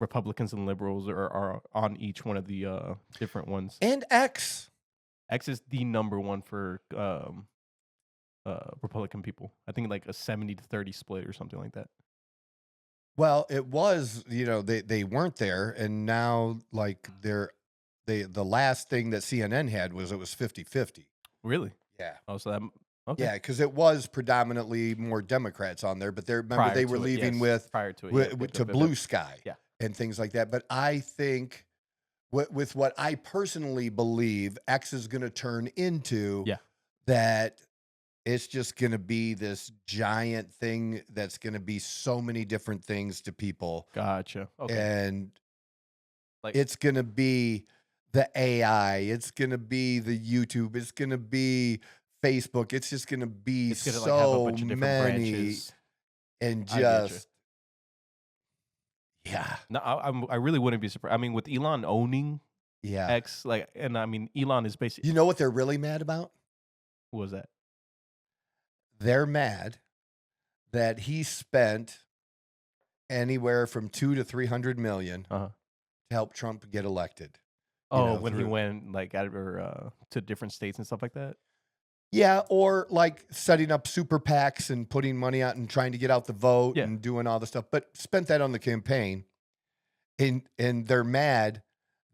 Republicans and liberals are on each one of the different ones. And X. X is the number one for Republican people. I think like a 70-30 split or something like that. Well, it was, they weren't there, and now like the last thing that CNN had was it was 50-50. Really? Yeah. Oh, so that okay. Yeah, because it was predominantly more Democrats on there, but they were leaving with prior to it, to Blue Sky, Yeah. and things like that. But I think with what I personally believe X is going to turn into, Yeah. that it's just going to be this giant thing that's going to be so many different things to people. Gotcha. Okay. And Like- it's going to be the AI, it's going to be the YouTube, it's going to be Facebook. It's just going to be It's gonna so like have a bunch of different many, branches. and I get you. just yeah, No, I really wouldn't be surprised. I mean, with Elon owning yeah. X, like, and I mean, Elon is basically You know what they're really mad about? what was that? They're mad that he spent anywhere from 200 to 300 million Uh-huh. to help Trump get elected. Oh, when he through- went like to different states and stuff like that. Yeah, or like setting up super PACs and putting money out and trying to get out the vote Yeah. and doing all the stuff, but spent that on the campaign. And they're mad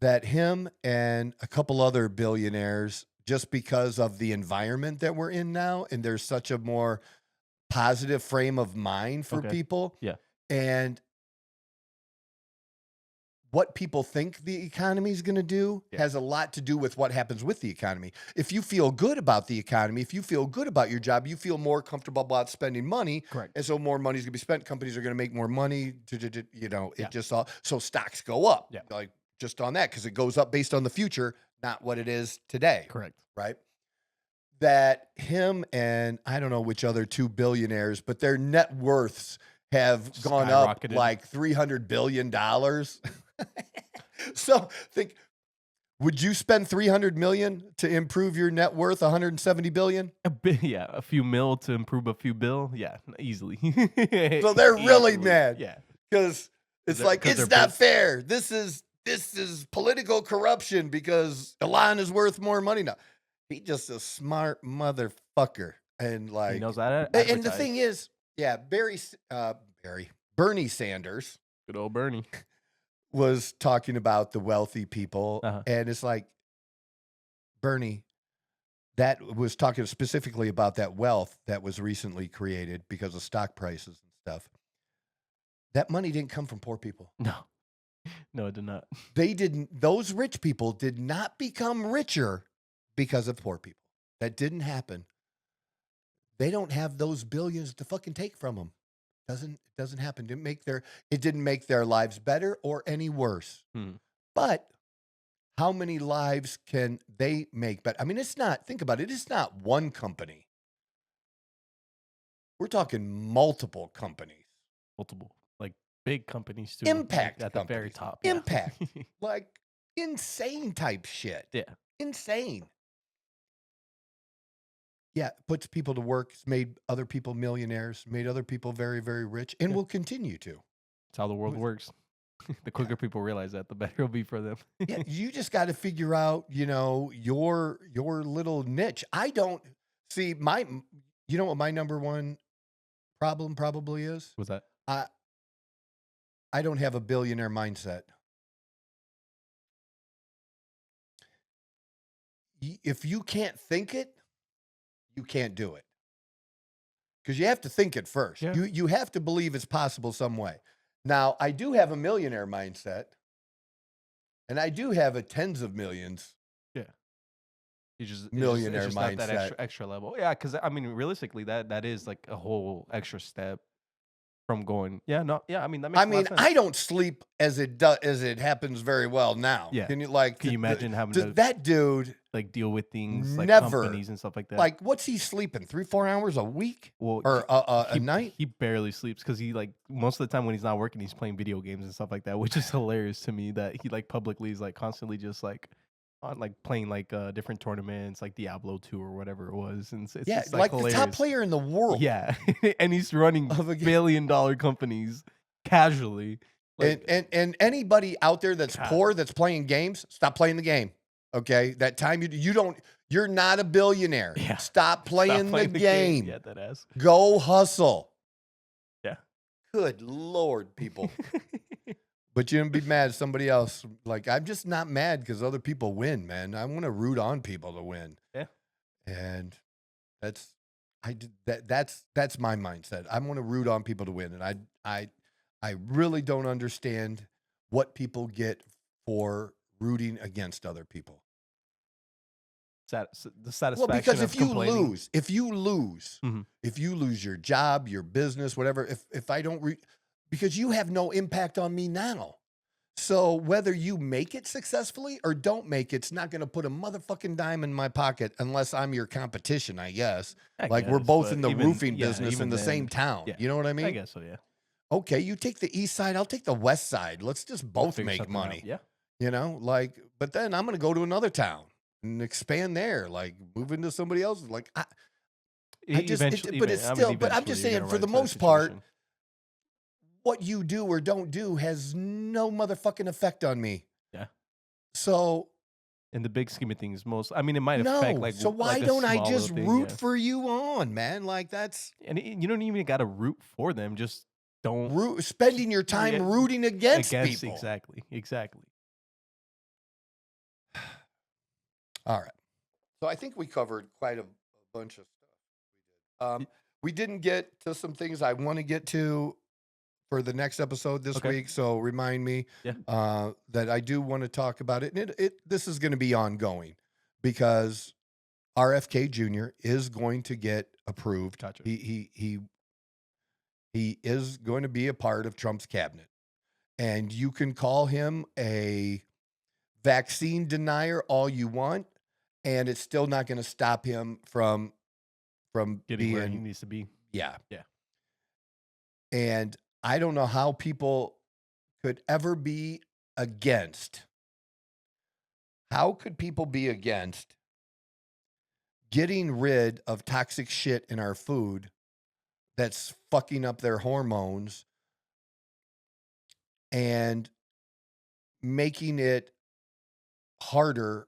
that him and a couple other billionaires, just because of the environment that we're in now, and there's such a more positive frame of mind for Okay. people, Yeah. and what people think the economy is going to do has a lot to do with what happens with the economy. If you feel good about the economy, if you feel good about your job, you feel more comfortable about spending money. Correct. And so more money is going to be spent. Companies are going to make more money. It just all, so stocks go up. Yeah. Like just on that, because it goes up based on the future, not what it is today. Correct. Right. That him and I don't know which other two billionaires, but their net worths have gone up Skyrocketed. like $300 billion. So think, would you spend $300 million to improve your net worth $170 billion? A few mil to improve a few bill. Yeah, easily. So they're really Easily. mad. Yeah. Because it's Is that like, 'cause it's they're not pissed? fair. This is political corruption because Elon is worth more money now. He's just a smart motherfucker. And like, He knows how to and the advertise. thing is, yeah, Bernie Sanders Good old Bernie. was talking about the wealthy people. Uh-huh. And it's like, Bernie, that was talking specifically about that wealth that was recently created because of stock prices and stuff. That money didn't come from poor people. No, it did not. Those rich people did not become richer because of poor people. That didn't happen. They don't have those billions to fucking take from them. It doesn't happen. It didn't make their lives better or any worse. But how many lives can they make better? I mean, think about it. It's not one company. We're talking multiple companies. Multiple, like big companies too. Impact at the very companies. top. Yeah. Impact. Like insane type shit. Yeah. Insane. Yeah, puts people to work. It's made other people millionaires, made other people very, very rich, and will continue to. That's how the world works. The quicker people realize that, the better it'll be for them. Yeah, you just got to figure out, your little niche. I don't see you know what my number one problem probably is? What's that? I don't have a billionaire mindset. If you can't think it, you can't do it. Because you have to think it first. Yeah. You have to believe it's possible some way. Now, I do have a millionaire mindset, and I do have a tens of millions. Yeah. It's Millionaire just not that mindset. extra level. Yeah, because I mean, realistically, that is like a whole extra step from going. Yeah, no, yeah. I mean, that makes. I a lot mean, of sense. I don't sleep as it happens very well now. Yeah. Can you imagine having to that dude like deal with things like never, companies and stuff like that? like what's he sleeping 3-4 hours a week Well, or a night? He barely sleeps because he like most of the time when he's not working, he's playing video games and stuff like that, which is hilarious to me that he like publicly is like constantly just like on like playing like different tournaments like Diablo 2 or whatever it was, and it's Yeah, just, like hilarious. the top player in the world. Yeah, and he's running Of a game. billion-dollar companies casually. Like, And anybody out there that's God. poor that's playing games, stop playing the game. Okay, that time you're not a billionaire. Yeah. Stop playing, stop the game. Yeah, that ass. Go hustle. Yeah. Good Lord, people. But you didn't be mad at somebody else. Like, I'm just not mad because other people win, man. I want to root on people to win. Yeah. And that's my mindset. I want to root on people to win. And I really don't understand what people get for rooting against other people. The satisfaction. Well, because of if you complaining. lose, Mhm. if you lose your job, your business, whatever, if I don't because you have no impact on me now. So whether you make it successfully or don't make it, it's not going to put a motherfucking dime in my pocket unless I'm your competition, I guess. I Like we're guess, both but in the even- roofing yeah, business even in the then, same town. yeah. You know what I mean? I guess so, yeah. Okay, you take the east side, I'll take the west side. Let's just both Figure make something out. money. Yeah. But then I'm going to go to another town and expand there, like move into somebody else's. Like, but I'm just saying, for the most part, what you do or don't do has no motherfucking effect on me. Yeah. So in the big scheme of things, it might affect like. So why like a don't I small just little thing, root yeah. for you on, man? Like that's You don't even got to root for them. Just don't spending your time Yeah, rooting against people. Exactly. All right. So I think we covered quite a bunch of stuff. We didn't get to some things I want to get to for the next episode this week. So remind me that I do want to talk about it. And this is going to be ongoing because RFK Jr. is going to get approved. Gotcha. He is going to be a part of Trump's cabinet. And you can call him a vaccine denier all you want, and it's still not going to stop him from getting where he needs to be. Yeah. Yeah. And I don't know how people could ever be against. How could people be against getting rid of toxic shit in our food that's fucking up their hormones and making it harder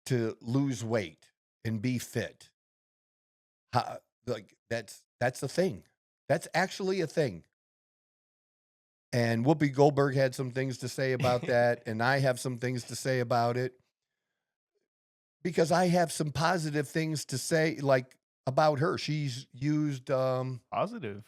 to lose weight and be fit? That's a thing. That's actually a thing. And Whoopi Goldberg had some things to say about that, and I have some things to say about it because I have some positive things to say, like about her. She's used positive.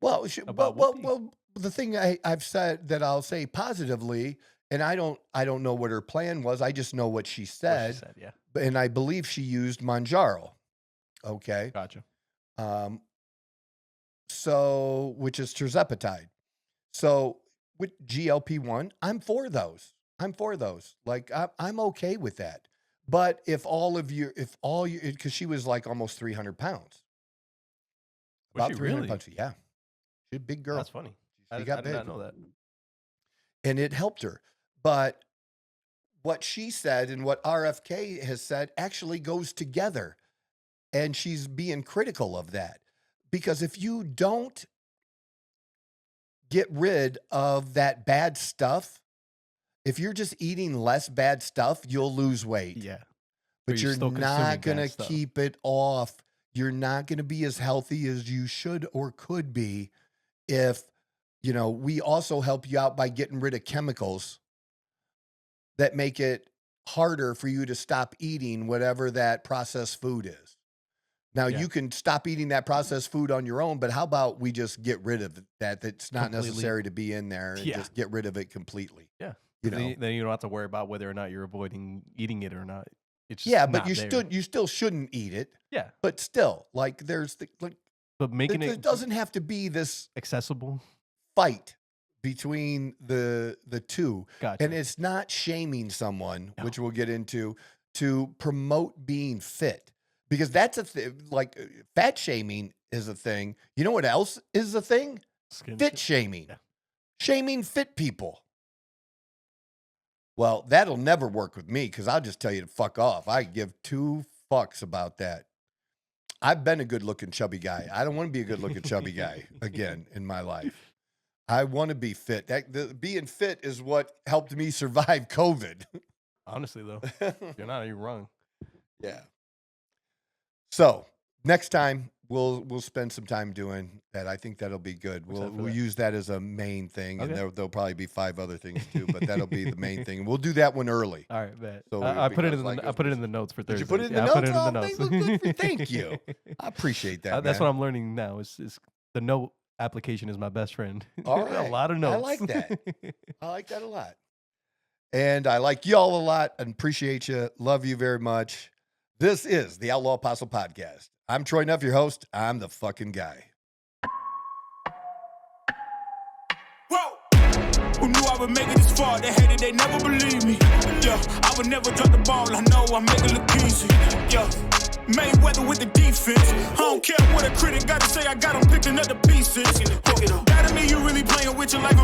Well, Whoopi? the thing I've said that I'll say positively, and I don't know what her plan was. I just know what she said. Yeah. And I believe she used Mangiaro. Okay. Gotcha. So, which is tirzepatide. So with GLP-1, I'm for those. Like I'm okay with that. But if all you, because she was like almost 300 pounds. Was About she 300 really? pounds. Yeah. She's a big girl. That's funny. She I got did big. not know that. And it helped her. But what she said and what RFK has said actually goes together. And she's being critical of that. Because if you don't get rid of that bad stuff, if you're just eating less bad stuff, you'll lose weight. Yeah. But you're still not consuming going to bad stuff. keep it off. You're not going to be as healthy as you should or could be if, we also help you out by getting rid of chemicals that make it harder for you to stop eating whatever that processed food is. Now, you can stop eating that processed food on your own, but how about we just get rid of that? That's not Completely. necessary to be in there and just get rid of it completely. Yeah. Then you don't have to worry about whether or not you're avoiding eating it or not. It's just but not you still shouldn't eat it. Yeah. But still, like But making it doesn't have to be this accessible fight between the two. Gotcha. And it's not shaming someone, No. which we'll get into, to promote being fit. Because that's a thing, like fat shaming is a thing. You know what else is a thing? Fit shaming. Yeah. Shaming fit people. Well, that'll never work with me because I'll just tell you to fuck off. I give 2 fucks about that. I've been a good-looking chubby guy. I don't want to be a good-looking chubby guy again in my life. I want to be fit. Being fit is what helped me survive COVID. Honestly, though, you're not even wrong. Yeah. So next time we'll spend some time doing that. I think that'll be good. We'll use that as a main thing, and there'll probably be 5 other things too, but that'll be the main thing. And we'll do that one early. All right, bet. So I put it in the notes for Did Thursday. you put it in the I notes? put it in the Oh, notes. good for- thank you. I appreciate that. That's man. what I'm learning now. Is the note application is my best friend. All right. A lot of notes. I like that. I like that a lot. And I like y'all a lot and appreciate you. Love you very much. This is the Outlaw Apostle Podcast. I'm Troy Neff, your host. I'm the fucking guy. Whoa! Who knew I would make it this far? They hated, they never believe me. Yeah, I would never drop the ball. I know I make it look easy. Yeah, Mayweather with the defense. I don't care what a critic got to say. I got them picking up the pieces. That to me, you really playing with your life.